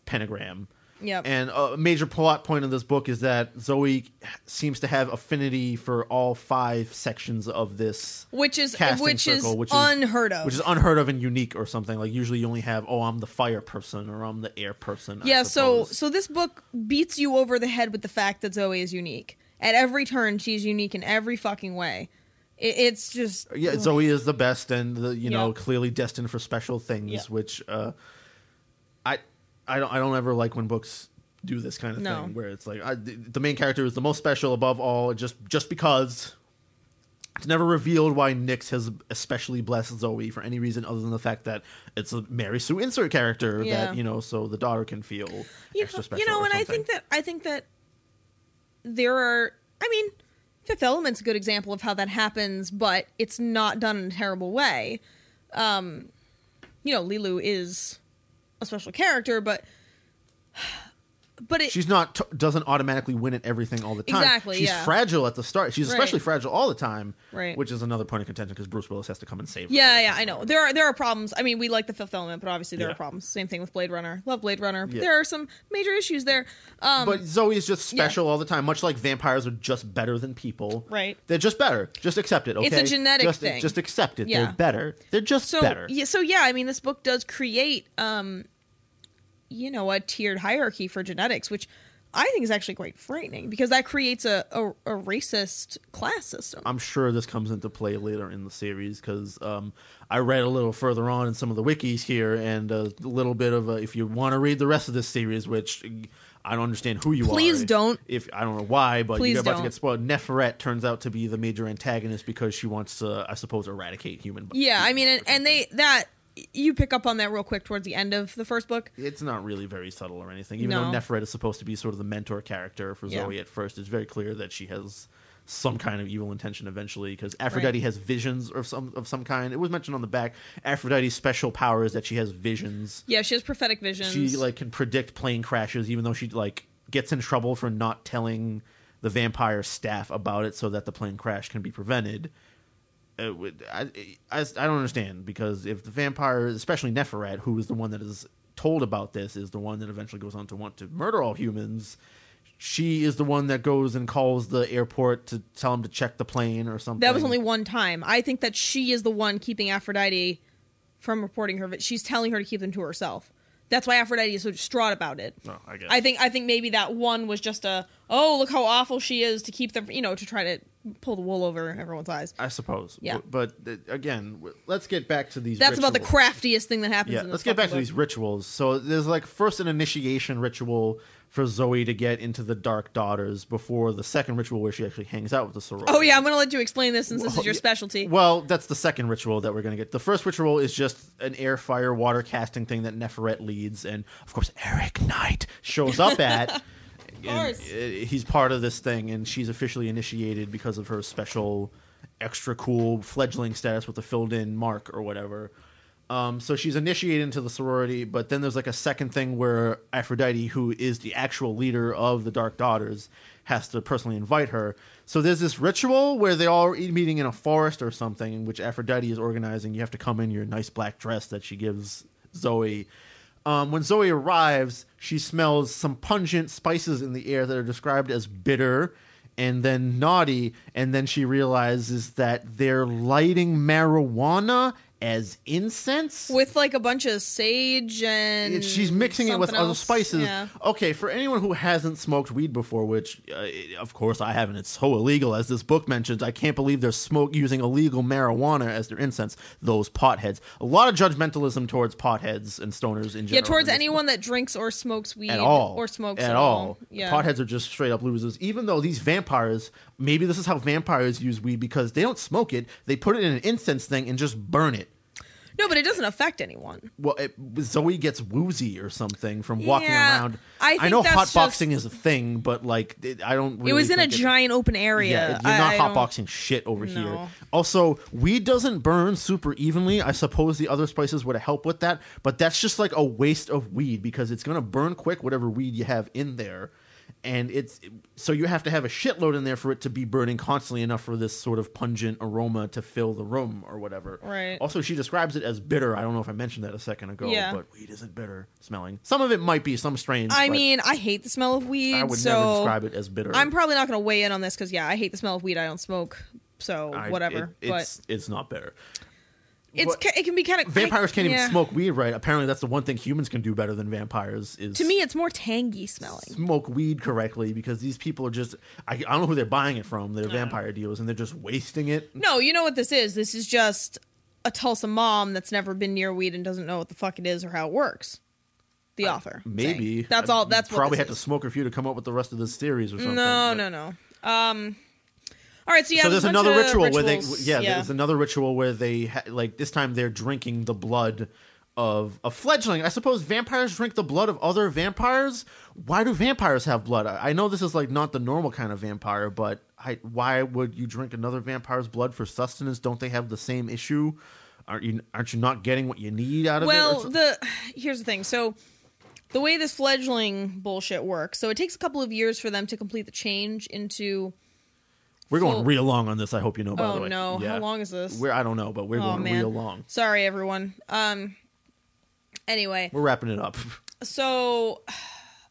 Speaker 2: pentagram.
Speaker 1: Yep.
Speaker 2: And a major plot point of this book is that Zoe seems to have affinity for all 5 sections of this casting circle, which is
Speaker 1: unheard of.
Speaker 2: Which is unheard of and unique or something. Like usually you only have, I'm the fire person or I'm the air person.
Speaker 1: Yeah, so this book beats you over the head with the fact that Zoe is unique. At every turn, she's unique in every fucking way. It's just...
Speaker 2: Yeah, Zoe is the best and, clearly destined for special things, which... I don't ever like when books do this kind of thing where it's like the main character is the most special above all just because. It's never revealed why Nyx has especially blessed Zoe for any reason other than the fact that it's a Mary Sue insert character that so the daughter can feel extra special.
Speaker 1: And I think that there are. I mean, Fifth Element's a good example of how that happens, but it's not done in a terrible way. Lilu is a special character, but
Speaker 2: she's not doesn't automatically win at everything all the time.
Speaker 1: Exactly,
Speaker 2: she's fragile at the start. She's especially fragile all the time,
Speaker 1: right?
Speaker 2: Which is another point of contention because Bruce Willis has to come and save her.
Speaker 1: Yeah, I know. There are problems. I mean, we like the Fifth Element, but obviously there are problems. Same thing with Blade Runner. Love Blade Runner. But there are some major issues there.
Speaker 2: But Zoe is just special all the time, much like vampires are just better than people.
Speaker 1: Right.
Speaker 2: They're just better. Just accept it, okay?
Speaker 1: It's a genetic thing.
Speaker 2: Just accept it.
Speaker 1: Yeah.
Speaker 2: They're better. They're just better.
Speaker 1: I mean, this book does create a tiered hierarchy for genetics, which I think is actually quite frightening because that creates a racist class system.
Speaker 2: I'm sure this comes into play later in the series because I read a little further on in some of the wikis here and a little bit of if you want to read the rest of this series, which I don't understand who you are.
Speaker 1: Please don't.
Speaker 2: If I don't know why, but
Speaker 1: Please
Speaker 2: you're about
Speaker 1: don't.
Speaker 2: to get spoiled. Neferet turns out to be the major antagonist because she wants to, I suppose, eradicate human.
Speaker 1: Yeah, I mean, and you pick up on that real quick towards the end of the first book.
Speaker 2: It's not really very subtle or anything. Even though Neferet is supposed to be sort of the mentor character for Zoe at first, it's very clear that she has some kind of evil intention eventually because Aphrodite has visions of some kind. It was mentioned on the back. Aphrodite's special power is that she has visions.
Speaker 1: Yeah, she has prophetic visions.
Speaker 2: She can predict plane crashes even though she gets in trouble for not telling the vampire staff about it so that the plane crash can be prevented. I don't understand because if the vampire, especially Neferet, who is the one that is told about this, is the one that eventually goes on to want to murder all humans, she is the one that goes and calls the airport to tell him to check the plane or something.
Speaker 1: That was only one time. I think that she is the one keeping Aphrodite from reporting her. She's telling her to keep them to herself. That's why Aphrodite is so distraught about it.
Speaker 2: Oh, I guess.
Speaker 1: I think maybe that one was just look how awful she is to keep them, to try to pull the wool over everyone's eyes.
Speaker 2: I suppose.
Speaker 1: Yeah.
Speaker 2: But again, let's get back to these
Speaker 1: That's
Speaker 2: rituals.
Speaker 1: about the craftiest thing that happens in this
Speaker 2: let's get back to
Speaker 1: book.
Speaker 2: these rituals. So there's first an initiation ritual for Zoe to get into the Dark Daughters before the second ritual where she actually hangs out with the sorority.
Speaker 1: Oh yeah, I'm going to let you explain this since this is your specialty.
Speaker 2: Well, that's the second ritual that we're going to get. The first ritual is just an air, fire, water casting thing that Neferet leads, and of course Eric Knight shows up at.
Speaker 1: Of course.
Speaker 2: He's part of this thing, and she's officially initiated because of her special, extra cool fledgling status with the filled-in mark or whatever. So she's initiated into the sorority, but then there's a second thing where Aphrodite, who is the actual leader of the Dark Daughters, has to personally invite her. So there's this ritual where they all are meeting in a forest or something, in which Aphrodite is organizing. You have to come in your nice black dress that she gives Zoe. When Zoe arrives, she smells some pungent spices in the air that are described as bitter and then naughty, and then she realizes that they're lighting marijuana as incense
Speaker 1: with a bunch of sage and
Speaker 2: she's mixing it with other spices.
Speaker 1: Yeah.
Speaker 2: Okay, for anyone who hasn't smoked weed before, which of course I haven't, it's so illegal as this book mentions. I can't believe they're using illegal marijuana as their incense. Those potheads. A lot of judgmentalism towards potheads and stoners in general.
Speaker 1: Yeah, towards anyone that drinks or smokes weed
Speaker 2: at all.
Speaker 1: or smokes
Speaker 2: at all.
Speaker 1: Yeah.
Speaker 2: Potheads are just straight up losers. Even though these vampires, maybe this is how vampires use weed because they don't smoke it. They put it in an incense thing and just burn it.
Speaker 1: No, but it doesn't affect anyone.
Speaker 2: Well, Zoe gets woozy or something from walking around.
Speaker 1: I
Speaker 2: know hotboxing is a thing, but I don't really.
Speaker 1: It was in a giant open area.
Speaker 2: Yeah, you're not hotboxing shit over here. Also, weed doesn't burn super evenly. I suppose the other spices would help with that, but that's just a waste of weed because it's going to burn quick, whatever weed you have in there. And so you have to have a shitload in there for it to be burning constantly enough for this sort of pungent aroma to fill the room or whatever.
Speaker 1: Right.
Speaker 2: Also, she describes it as bitter. I don't know if I mentioned that a second ago,
Speaker 1: Yeah.
Speaker 2: but weed isn't bitter smelling. Some of it might be, some strains.
Speaker 1: I mean, I hate the smell of weed.
Speaker 2: I would
Speaker 1: so
Speaker 2: never describe it as bitter.
Speaker 1: I'm probably not going to weigh in on this because, yeah, I hate the smell of weed. I don't smoke, so whatever.
Speaker 2: It's not bitter.
Speaker 1: It can be kind of...
Speaker 2: Vampires can't even smoke weed, right? Apparently, that's the one thing humans can do better than vampires is...
Speaker 1: To me, it's more tangy smelling.
Speaker 2: Smoke weed correctly, because these people are just... I don't know who they're buying it from. They're vampire dealers, and they're just wasting it.
Speaker 1: No, you know what this is? This is just a Tulsa mom that's never been near weed and doesn't know what the fuck it is or how it works. The author.
Speaker 2: Maybe.
Speaker 1: Saying. That's all. That's what
Speaker 2: probably had to smoke a few to come up with the rest of the series or something.
Speaker 1: No. All right, so yeah.
Speaker 2: So there's another ritual where they,
Speaker 1: yeah,
Speaker 2: there's another ritual where they like this time they're drinking the blood of a fledgling. I suppose vampires drink the blood of other vampires. Why do vampires have blood? I know this is like not the normal kind of vampire, but why would you drink another vampire's blood for sustenance? Don't they have the same issue? Aren't you not getting what you need out of it?
Speaker 1: Well, here's the thing. So the way this fledgling bullshit works, so it takes a couple of years for them to complete the change into.
Speaker 2: We're going real long on this. I hope you know. By the way.
Speaker 1: Oh no! Yeah. How long is this?
Speaker 2: I don't know, but we're going real long.
Speaker 1: Sorry, everyone. Anyway,
Speaker 2: we're wrapping it up.
Speaker 1: So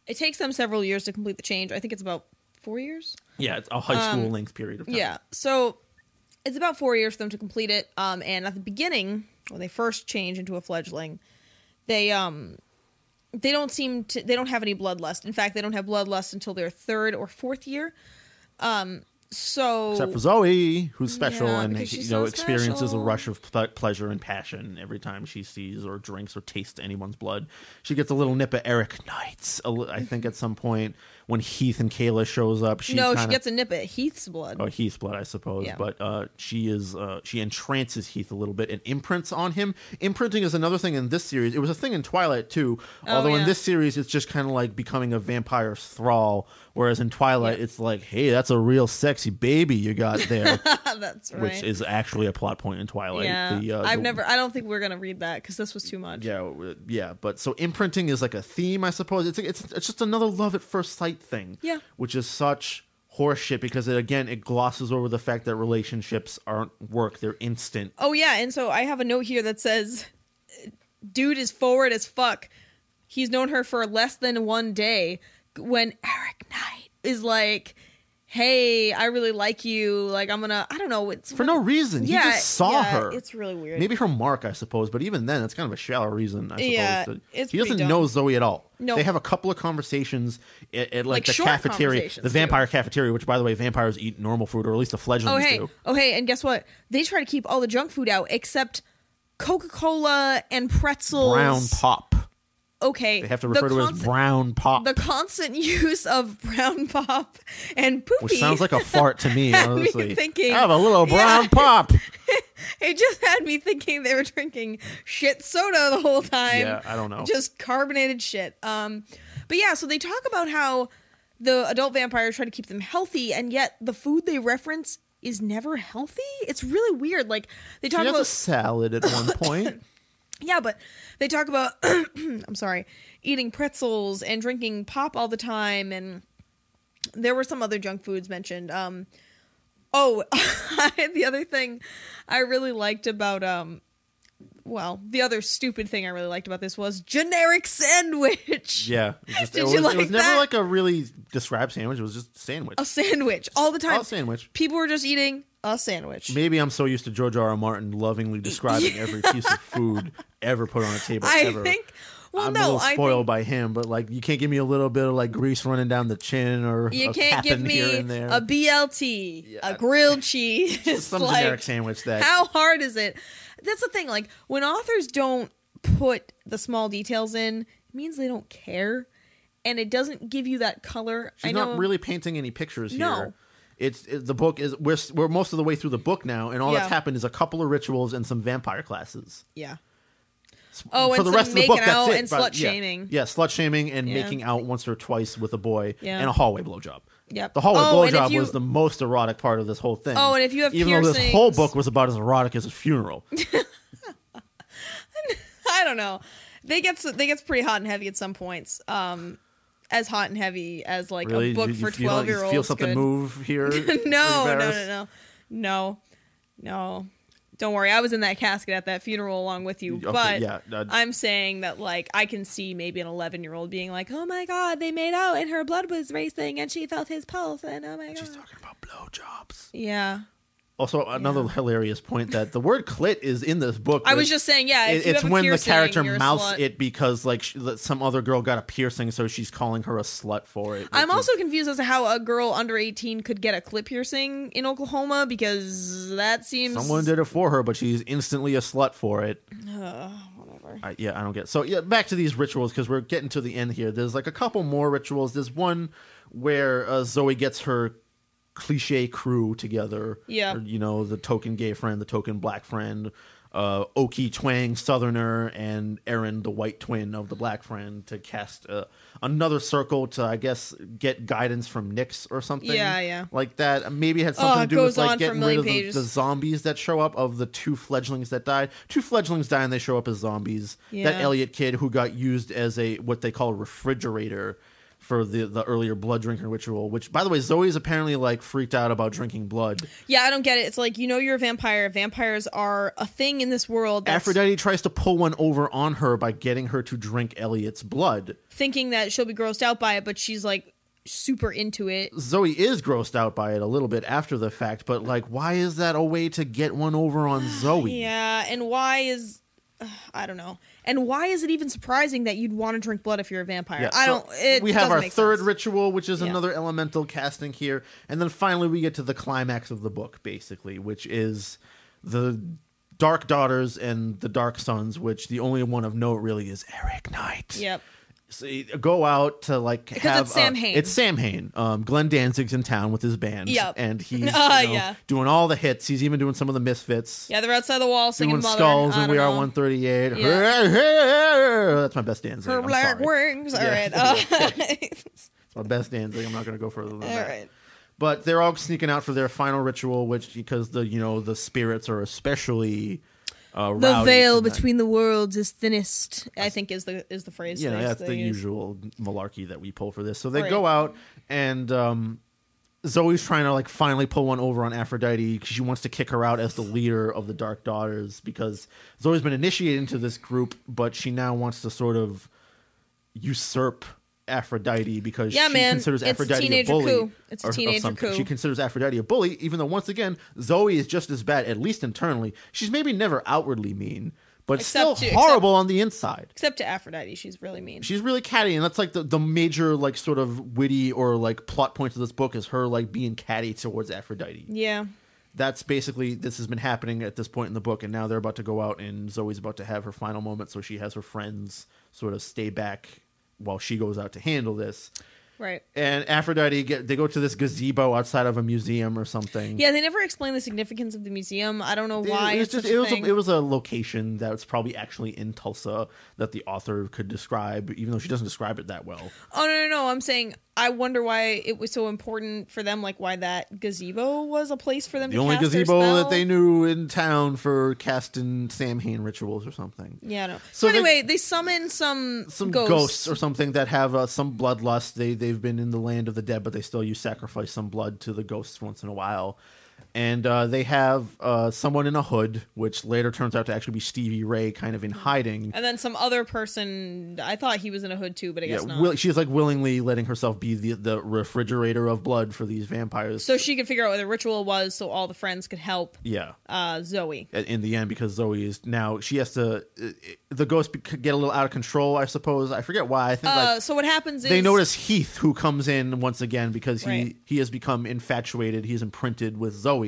Speaker 1: it takes them several years to complete the change. I think it's about 4 years.
Speaker 2: Yeah, it's a high school length period of time.
Speaker 1: Yeah, so it's about 4 years for them to complete it. And at the beginning, when they first change into a fledgling, they don't have any bloodlust. In fact, they don't have bloodlust until their third or fourth year. So
Speaker 2: except for Zoe, who's special and experiences
Speaker 1: special.
Speaker 2: a rush of pleasure and passion every time she sees or drinks or tastes anyone's blood. She gets a little nip of Eric Knight's. I think at some point when Heath and Kayla shows up, she
Speaker 1: gets a nip of Heath's blood.
Speaker 2: Oh, Heath's blood, I suppose. Yeah. But she entrances Heath a little bit and imprints on him. Imprinting is another thing in this series. It was a thing in Twilight too. Although in this series, it's just kind of like becoming a vampire's thrall. Whereas in Twilight, it's like, hey, that's a real sexy baby you got there.
Speaker 1: That's right.
Speaker 2: Which is actually a plot point in Twilight.
Speaker 1: Yeah. I don't think we're going to read that because this was too much.
Speaker 2: Yeah. But so imprinting is like a theme, I suppose. It's just another love at first sight thing.
Speaker 1: Yeah.
Speaker 2: Which is such horseshit because it glosses over the fact that relationships aren't work. They're instant.
Speaker 1: Oh, yeah. And so I have a note here that says, dude is forward as fuck. He's known her for less than 1 day. When Eric Knight is like, hey, I really like you. Like, I don't know. It's
Speaker 2: for no reason. He just saw her.
Speaker 1: It's really weird.
Speaker 2: Maybe her mark, I suppose. But even then, it's kind of a shallow reason, I suppose.
Speaker 1: Yeah,
Speaker 2: he doesn't know Zoe at all.
Speaker 1: No.
Speaker 2: They have a couple of conversations at like the
Speaker 1: short
Speaker 2: cafeteria. The vampire cafeteria, which, by the way, vampires eat normal food, or at least the fledglings do.
Speaker 1: Oh, hey, and guess what? They try to keep all the junk food out except Coca-Cola and pretzels.
Speaker 2: Brown pop.
Speaker 1: Okay.
Speaker 2: They have to refer to it as brown pop.
Speaker 1: The constant use of brown pop and poopy.
Speaker 2: Which sounds like a fart to me, honestly.
Speaker 1: Me thinking,
Speaker 2: have a little brown pop.
Speaker 1: It just had me thinking they were drinking shit soda the whole time.
Speaker 2: Yeah, I don't know.
Speaker 1: Just carbonated shit. But yeah, so they talk about how the adult vampires try to keep them healthy, and yet the food they reference is never healthy. It's really weird. Like they talk about
Speaker 2: a salad at one point.
Speaker 1: Yeah, but they talk about, I'm sorry, eating pretzels and drinking pop all the time, and there were some other junk foods mentioned. The other thing I really liked about, the other stupid thing I really liked about this was generic sandwich.
Speaker 2: Yeah. It was never like a really described sandwich. It was just sandwich.
Speaker 1: A sandwich all the time.
Speaker 2: A sandwich.
Speaker 1: People were just eating a sandwich.
Speaker 2: Maybe I'm so used to George R. R. Martin lovingly describing every piece of food ever put on a table ever. I'm a little spoiled by him, but like you can't give me a little bit of like grease running down the chin or
Speaker 1: you can't give me
Speaker 2: here and there.
Speaker 1: A BLT, a grilled cheese,
Speaker 2: just some generic sandwich.
Speaker 1: How hard is it? That's the thing. Like when authors don't put the small details in, it means they don't care, and it doesn't give you that color.
Speaker 2: She's not really painting any pictures here.
Speaker 1: No.
Speaker 2: The book is we're most of the way through the book now, and all that's happened is a couple of rituals and some vampire classes.
Speaker 1: Yeah.
Speaker 2: For
Speaker 1: and
Speaker 2: the rest of the book, that's it.
Speaker 1: And slut shaming.
Speaker 2: Yeah, slut shaming and making out once or twice with a boy and a hallway blowjob.
Speaker 1: Yep.
Speaker 2: The hallway blowjob was the most erotic part of this whole thing.
Speaker 1: Oh, and if you have
Speaker 2: even
Speaker 1: piercings...
Speaker 2: though this whole book was about as erotic as a funeral.
Speaker 1: I don't know. They gets pretty hot and heavy at some points. as hot and heavy as like
Speaker 2: really?
Speaker 1: a book for 12-year-olds.
Speaker 2: Feel something
Speaker 1: could.
Speaker 2: move here?
Speaker 1: No. Don't worry, I was in that casket at that funeral along with you.
Speaker 2: Okay,
Speaker 1: but
Speaker 2: yeah,
Speaker 1: I'm saying that like I can see maybe an 11-year-old being like, "Oh my god, they made out and her blood was racing and she felt his pulse and oh my god."
Speaker 2: She's talking about blowjobs.
Speaker 1: Yeah.
Speaker 2: Also, another hilarious point that the word clit is in this book.
Speaker 1: I was just saying, yeah, if you
Speaker 2: it's
Speaker 1: have a
Speaker 2: when the
Speaker 1: piercing,
Speaker 2: character
Speaker 1: you're a
Speaker 2: mouths
Speaker 1: slut.
Speaker 2: it because like some other girl got a piercing, so she's calling her a slut for it.
Speaker 1: I'm also confused as to how a girl under 18 could get a clit piercing in Oklahoma because that seems
Speaker 2: someone did it for her, but she's instantly a slut for it.
Speaker 1: Whatever.
Speaker 2: I don't get it. So yeah, back to these rituals because we're getting to the end here. There's like a couple more rituals. There's one where Zoe gets her cliche crew together.
Speaker 1: Yeah.
Speaker 2: Or, the token gay friend, the token black friend, Okie Twang Southerner, and Erin, the white twin of the black friend, to cast another circle to, I guess, get guidance from Nyx or something.
Speaker 1: Yeah.
Speaker 2: Like that. Maybe it had something to do with like getting rid of the zombies that show up of the 2 fledglings that died. 2 fledglings die and they show up as zombies.
Speaker 1: Yeah.
Speaker 2: That Elliot kid who got used as what they call a refrigerator for the earlier blood drinking ritual, which, by the way, Zoe's apparently like freaked out about drinking blood.
Speaker 1: Yeah, I don't get it. It's like, you're a vampire. Vampires are a thing in this world.
Speaker 2: Aphrodite tries to pull one over on her by getting her to drink Elliot's blood,
Speaker 1: thinking that she'll be grossed out by it, but she's like super into it.
Speaker 2: Zoe is grossed out by it a little bit after the fact, but like, why is that a way to get one over on Zoe?
Speaker 1: Yeah, and why is... I don't know. And why is it even surprising that you'd want to drink blood if you're a vampire?
Speaker 2: Yeah, we have our third
Speaker 1: sense.
Speaker 2: ritual, which is another elemental casting here. And then finally we get to the climax of the book, basically, which is the Dark Daughters and the Dark Sons, which the only one of note really is Eric Knight.
Speaker 1: Yep.
Speaker 2: So you go out to like
Speaker 1: because it's Sam Hain.
Speaker 2: It's Sam Hain. Glenn Danzig's in town with his band.
Speaker 1: Yep.
Speaker 2: And he's
Speaker 1: yeah.
Speaker 2: doing all the hits. He's even doing some of the Misfits.
Speaker 1: Yeah, they're outside the wall singing
Speaker 2: doing
Speaker 1: Mother.
Speaker 2: Skulls and We Are 138. Yeah. That's my best Danzig.
Speaker 1: Her black wings. All right.
Speaker 2: It's my best Danzig. I'm not going to go further than that.
Speaker 1: All right.
Speaker 2: But they're all sneaking out for their final ritual, which because the spirits are especially
Speaker 1: the veil between the worlds is thinnest, I think is the phrase.
Speaker 2: Yeah, that's the usual malarkey that we pull for this. So they go out, and Zoe's trying to like finally pull one over on Aphrodite because she wants to kick her out as the leader of the Dark Daughters, because Zoe's been initiated into this group, but she now wants to sort of usurp Aphrodite because she considers Aphrodite a bully.
Speaker 1: Coup. It's a teenager coup.
Speaker 2: She considers Aphrodite a bully, even though, once again, Zoe is just as bad, at least internally. She's maybe never outwardly mean, but still horrible on the inside.
Speaker 1: Except to Aphrodite, she's really mean.
Speaker 2: She's really catty, and that's like the major like sort of witty or like plot point of this book is her like being catty towards Aphrodite.
Speaker 1: Yeah.
Speaker 2: That's basically, this has been happening at this point in the book, and now they're about to go out, and Zoe's about to have her final moment, so she has her friends sort of stay back while she goes out to handle this.
Speaker 1: Right.
Speaker 2: And Aphrodite, they go to this gazebo outside of a museum or something.
Speaker 1: Yeah, they never explain the significance of the museum. I don't know why.
Speaker 2: It was a location that's probably actually in Tulsa that the author could describe, even though she doesn't describe it that well.
Speaker 1: Oh, no. I'm saying, I wonder why it was so important for them, like why that gazebo was a place for them to cast their spell.
Speaker 2: The only gazebo that they knew in town for casting Sam Hain rituals or something.
Speaker 1: Yeah, no. So anyway, they summon some
Speaker 2: ghosts or something that have some bloodlust. They've been in the land of the dead, but they still sacrifice some blood to the ghosts once in a while. And they have someone in a hood, which later turns out to actually be Stevie Ray, kind of in hiding.
Speaker 1: And then some other person, I thought he was in a hood too, but I guess not.
Speaker 2: She's like willingly letting herself be the refrigerator of blood for these vampires.
Speaker 1: So she could figure out what the ritual was so all the friends could help Zoe.
Speaker 2: In the end, because Zoe is now, she has to, the ghosts get a little out of control, I suppose. I forget why. I think
Speaker 1: so what happens is...
Speaker 2: They notice Heath, who comes in once again because he has become infatuated. He's imprinted with Zoe.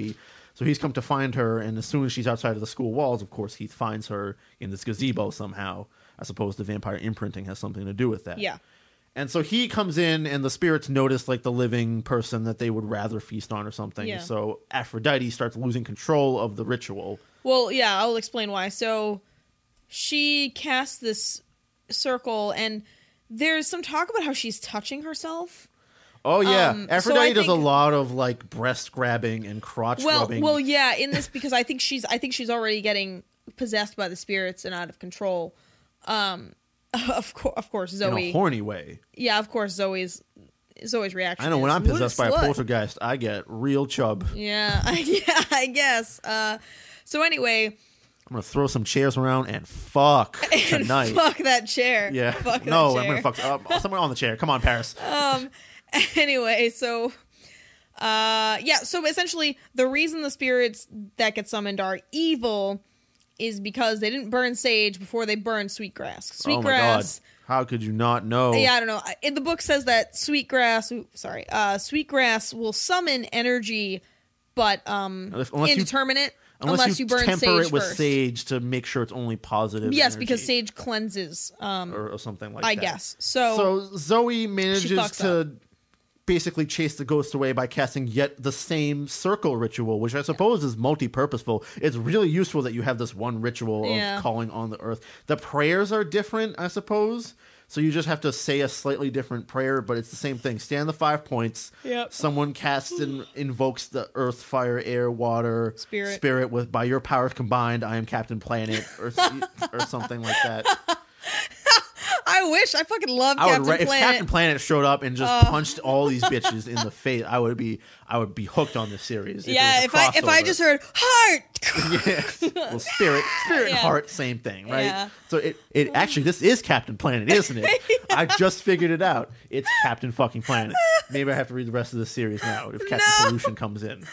Speaker 2: So he's come to find her, and as soon as she's outside of the school walls, of course, Heath finds her in this gazebo somehow. I suppose the vampire imprinting has something to do with that.
Speaker 1: Yeah.
Speaker 2: And so he comes in, and the spirits notice like the living person that they would rather feast on or something.
Speaker 1: Yeah.
Speaker 2: So Aphrodite starts losing control of the ritual.
Speaker 1: Well, yeah, I'll explain why. So she casts this circle, and there's some talk about how she's touching herself.
Speaker 2: Oh yeah, Aphrodite does a lot of like breast grabbing and crotch rubbing.
Speaker 1: Well, yeah, in this because I think she's already getting possessed by the spirits and out of control. Of course,
Speaker 2: in
Speaker 1: Zoe.
Speaker 2: a horny way.
Speaker 1: Yeah, of course, Zoe's reaction.
Speaker 2: I know
Speaker 1: is,
Speaker 2: when I'm possessed by a
Speaker 1: slut.
Speaker 2: poltergeist, I get real chub.
Speaker 1: Yeah, I guess. So anyway,
Speaker 2: I'm gonna throw some chairs around and fuck tonight.
Speaker 1: fuck that chair.
Speaker 2: Yeah.
Speaker 1: Fuck
Speaker 2: No,
Speaker 1: that
Speaker 2: I'm
Speaker 1: chair.
Speaker 2: gonna fuck someone on the chair. Come on, Paris.
Speaker 1: Anyway, so so essentially the reason the spirits that get summoned are evil is because they didn't burn sage before they burned sweetgrass.
Speaker 2: Oh my god! How could you not know?
Speaker 1: Yeah, I don't know. In the book says that sweetgrass will summon energy, but indeterminate unless you burn
Speaker 2: temper
Speaker 1: sage
Speaker 2: it with
Speaker 1: first.
Speaker 2: sage to make sure it's only positive.
Speaker 1: Yes,
Speaker 2: energy.
Speaker 1: because sage cleanses.
Speaker 2: Or something like
Speaker 1: I
Speaker 2: that.
Speaker 1: guess. So
Speaker 2: Zoe manages to
Speaker 1: up.
Speaker 2: basically chase the ghost away by casting yet the same circle ritual, which I suppose is multi-purposeful. It's really useful that you have this one ritual of calling on the earth. The prayers are different, I suppose. So you just have to say a slightly different prayer, but it's the same thing. Stand the 5 points.
Speaker 1: Yep.
Speaker 2: Someone casts and invokes the earth, fire, air, water,
Speaker 1: spirit
Speaker 2: with by your powers combined, I am Captain Planet, or something like that.
Speaker 1: I wish. I fucking love Captain Planet.
Speaker 2: If Captain Planet showed up and just punched all these bitches in the face, I would be hooked on this series.
Speaker 1: If I just heard heart.
Speaker 2: Yeah. Well, spirit and heart, same thing, right? Yeah. So it actually, this is Captain Planet, isn't it? I just figured it out. It's Captain fucking Planet. Maybe I have to read the rest of the series now if Captain Pollution comes in.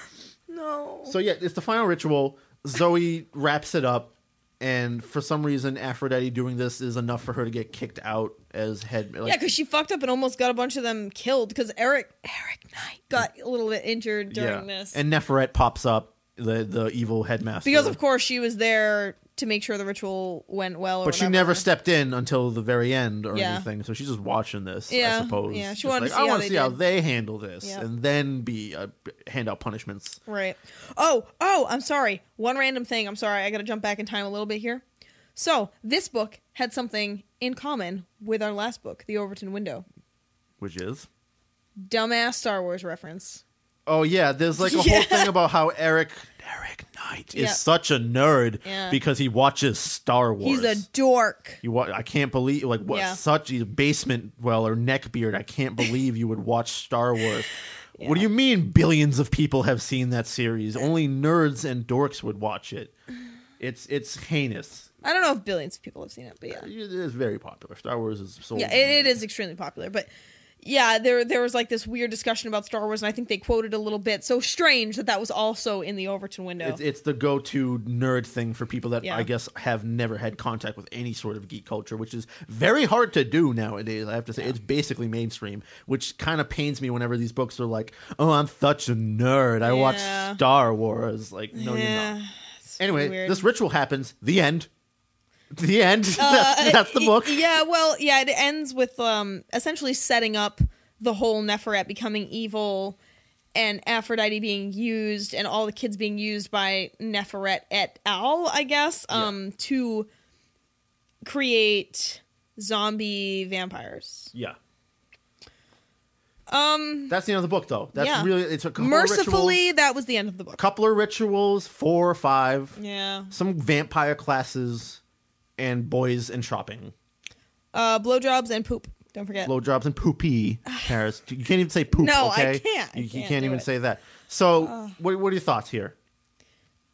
Speaker 1: No.
Speaker 2: So yeah, it's the final ritual. Zoe wraps it up. And for some reason, Aphrodite doing this is enough for her to get kicked out as head.
Speaker 1: Yeah, because she fucked up and almost got a bunch of them killed. Because Eric Knight got a little bit injured during this.
Speaker 2: And Neferet pops up, the evil headmaster.
Speaker 1: Because, of course, she was there to make sure the ritual went well.
Speaker 2: But she never stepped in until the very end or anything. So she's just watching this, I suppose.
Speaker 1: Yeah, she
Speaker 2: wanted
Speaker 1: to see
Speaker 2: I want to see how they handle this.
Speaker 1: Yep.
Speaker 2: And then hand out punishments.
Speaker 1: Right. Oh, I'm sorry. One random thing. I'm sorry. I got to jump back in time a little bit here. So, this book had something in common with our last book, The Overton Window.
Speaker 2: Which is?
Speaker 1: Dumbass Star Wars reference.
Speaker 2: Oh, yeah. There's like a whole thing about how Eric Knight is such a nerd because he watches Star Wars.
Speaker 1: He's a dork.
Speaker 2: I can't believe, such a basement dweller, neckbeard. I can't believe you would watch Star Wars. Yeah. What do you mean billions of people have seen that series? Only nerds and dorks would watch it. It's heinous.
Speaker 1: I don't know if billions of people have seen it, but yeah.
Speaker 2: It is very popular. Star Wars is so...
Speaker 1: Yeah, it is extremely popular, but... Yeah, there was like this weird discussion about Star Wars, and I think they quoted a little bit. So strange that was also in the Overton Window.
Speaker 2: It's the go-to nerd thing for people that I guess have never had contact with any sort of geek culture, which is very hard to do nowadays. I have to say, it's basically mainstream, which kind of pains me whenever these books are like, "Oh, I'm such a nerd. I watch Star Wars." Like, no, you're not. Anyway, this ritual happens. The end. The end. That's the book.
Speaker 1: Yeah, well, it ends with essentially setting up the whole Neferet becoming evil and Aphrodite being used and all the kids being used by Neferet et al., I guess, to create zombie vampires.
Speaker 2: Yeah. That's the end of the book, though. That's really, it's a couple
Speaker 1: mercifully,
Speaker 2: of rituals.
Speaker 1: That was the end of the book.
Speaker 2: A couple of rituals, 4 or 5.
Speaker 1: Yeah.
Speaker 2: Some vampire classes. And boys and shopping.
Speaker 1: Blowjobs and poop. Don't forget.
Speaker 2: Blowjobs and poopy. Paris. You can't even say poop,
Speaker 1: no,
Speaker 2: okay?
Speaker 1: I can't.
Speaker 2: You can't even say that. So, what are your thoughts here?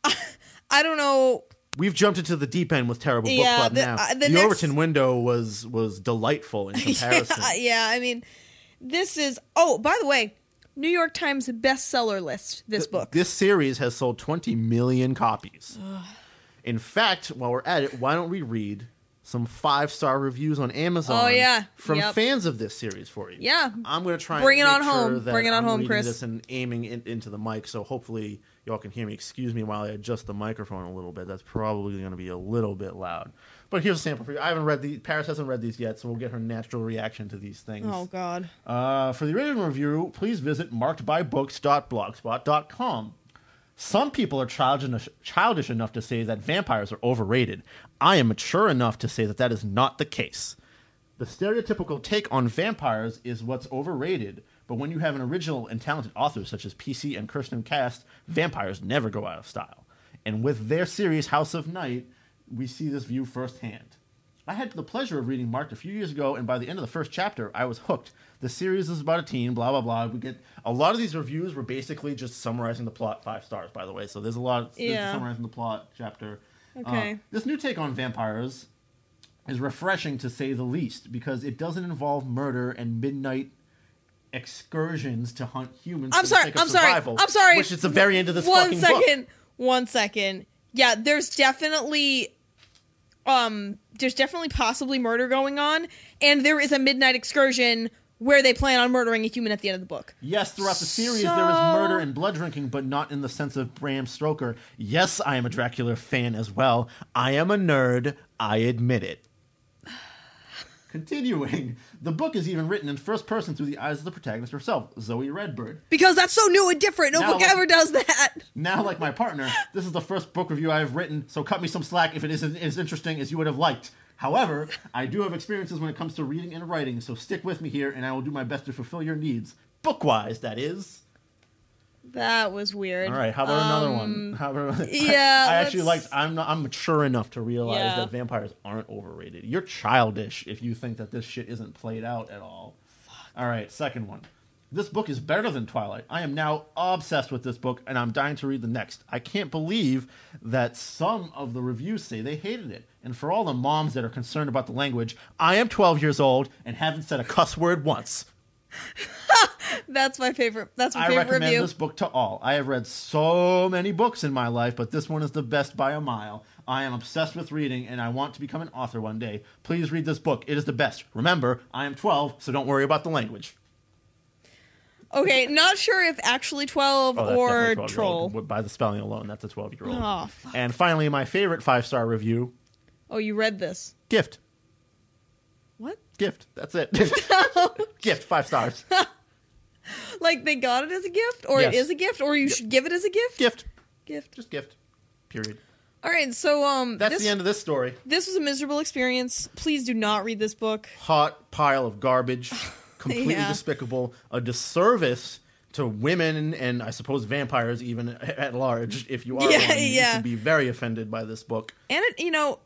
Speaker 1: I don't know.
Speaker 2: We've jumped into the deep end with Terrible Book Club now. The Overton Window was delightful in comparison.
Speaker 1: Yeah, I mean, this is... Oh, by the way, New York Times bestseller list, this book.
Speaker 2: This series has sold 20 million copies. In fact, while we're at it, why don't we read some 5-star reviews on Amazon from fans of this series for you?
Speaker 1: Yeah.
Speaker 2: I'm going to try
Speaker 1: Bring
Speaker 2: and
Speaker 1: it
Speaker 2: make
Speaker 1: on
Speaker 2: sure
Speaker 1: home.
Speaker 2: that
Speaker 1: Bring it on
Speaker 2: I'm
Speaker 1: home,
Speaker 2: reading
Speaker 1: Chris.
Speaker 2: this and aiming into the mic, so hopefully y'all can hear me. Excuse me while I adjust the microphone a little bit. That's probably going to be a little bit loud. But here's a sample for you. I haven't read these. Paris hasn't read these yet, so we'll get her natural reaction to these things.
Speaker 1: Oh, God.
Speaker 2: For the original review, please visit markedbybooks.blogspot.com. Some people are childish enough to say that vampires are overrated. I am mature enough to say that is not the case. The stereotypical take on vampires is what's overrated, but when you have an original and talented author such as PC and Kristen cast, vampires never go out of style. And with their series House of Night, we see this view firsthand. I had the pleasure of reading Marked a few years ago, and by the end of the first chapter, I was hooked. The series is about a teen, blah, blah, blah. We get a lot of these reviews were basically just summarizing the plot, 5 stars, by the way. So there's a lot of summarizing the plot chapter.
Speaker 1: Okay.
Speaker 2: This new take on vampires is refreshing, to say the least, because it doesn't involve murder and midnight excursions to hunt humans for the sake of survival.
Speaker 1: I'm sorry.
Speaker 2: Which is the very end of this fucking book.
Speaker 1: 1 second. Yeah, there's definitely possibly murder going on, and there is a midnight excursion where they plan on murdering a human at the end of the book.
Speaker 2: Yes, throughout the series there is murder and blood drinking, but not in the sense of Bram Stoker. Yes, I am a Dracula fan as well. I am a nerd. I admit it. Continuing, the book is even written in first person through the eyes of the protagonist herself, Zoe Redbird.
Speaker 1: Because that's so new and different. No book ever does that.
Speaker 2: Now, like my partner, this is the first book review I have written, so cut me some slack if it isn't as interesting as you would have liked. However, I do have experiences when it comes to reading and writing, so stick with me here, and I will do my best to fulfill your needs. Book-wise, that is.
Speaker 1: That was weird.
Speaker 2: All right, how about another one?
Speaker 1: Yeah,
Speaker 2: I actually liked. I'm mature enough to realize that vampires aren't overrated. You're childish if you think that this shit isn't played out at all.
Speaker 1: Fuck.
Speaker 2: All right, second one. This book is better than Twilight. I am now obsessed with this book, and I'm dying to read the next. I can't believe that some of the reviews say they hated it. And for all the moms that are concerned about the language, I am 12 years old and haven't said a cuss word once.
Speaker 1: That's my favorite. That's my
Speaker 2: favorite review. I recommend this book to all. I have read so many books in my life, but this one is the best by a mile. I am obsessed with reading, and I want to become an author one day. Please read this book. It is the best. Remember, I am 12, so don't worry about the language.
Speaker 1: Okay, not sure if actually 12 or
Speaker 2: 12
Speaker 1: troll.
Speaker 2: By the spelling alone, that's a 12-year-old.
Speaker 1: Oh, fuck.
Speaker 2: And finally, my favorite 5-star review.
Speaker 1: Oh, you read this?
Speaker 2: Gift.
Speaker 1: What?
Speaker 2: Gift. That's it. Gift, 5 stars.
Speaker 1: Like they got it as a gift? Or it is a gift? Or you should give it as a gift?
Speaker 2: Gift.
Speaker 1: Gift.
Speaker 2: Just gift. Period.
Speaker 1: All right, so
Speaker 2: that's the end of this story.
Speaker 1: This was a miserable experience. Please do not read this book.
Speaker 2: Hot pile of garbage. Completely despicable. A disservice to women and I suppose vampires even at large. If you are one, you can be very offended by this book.
Speaker 1: And it,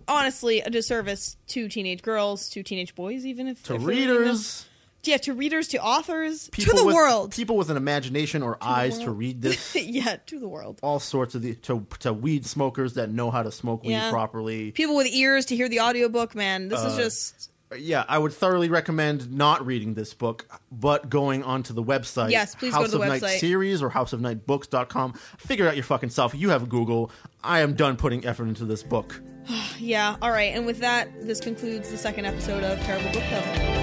Speaker 1: honestly, a disservice to teenage girls, to teenage boys, even if
Speaker 2: to readers.
Speaker 1: Yeah, to readers, to authors, to the world.
Speaker 2: People with an imagination or eyes to read this.
Speaker 1: Yeah, to the world.
Speaker 2: All sorts of to weed smokers that know how to smoke weed properly.
Speaker 1: People with ears to hear the audiobook, man. This is just...
Speaker 2: Yeah, I would thoroughly recommend not reading this book, but going onto the website.
Speaker 1: Yes, please go to the website.
Speaker 2: House of Night Series or houseofnightbooks.com. Figure it out your fucking self. You have Google. I am done putting effort into this book.
Speaker 1: Yeah, all right. And with that, this concludes the second episode of Terrible Book Club.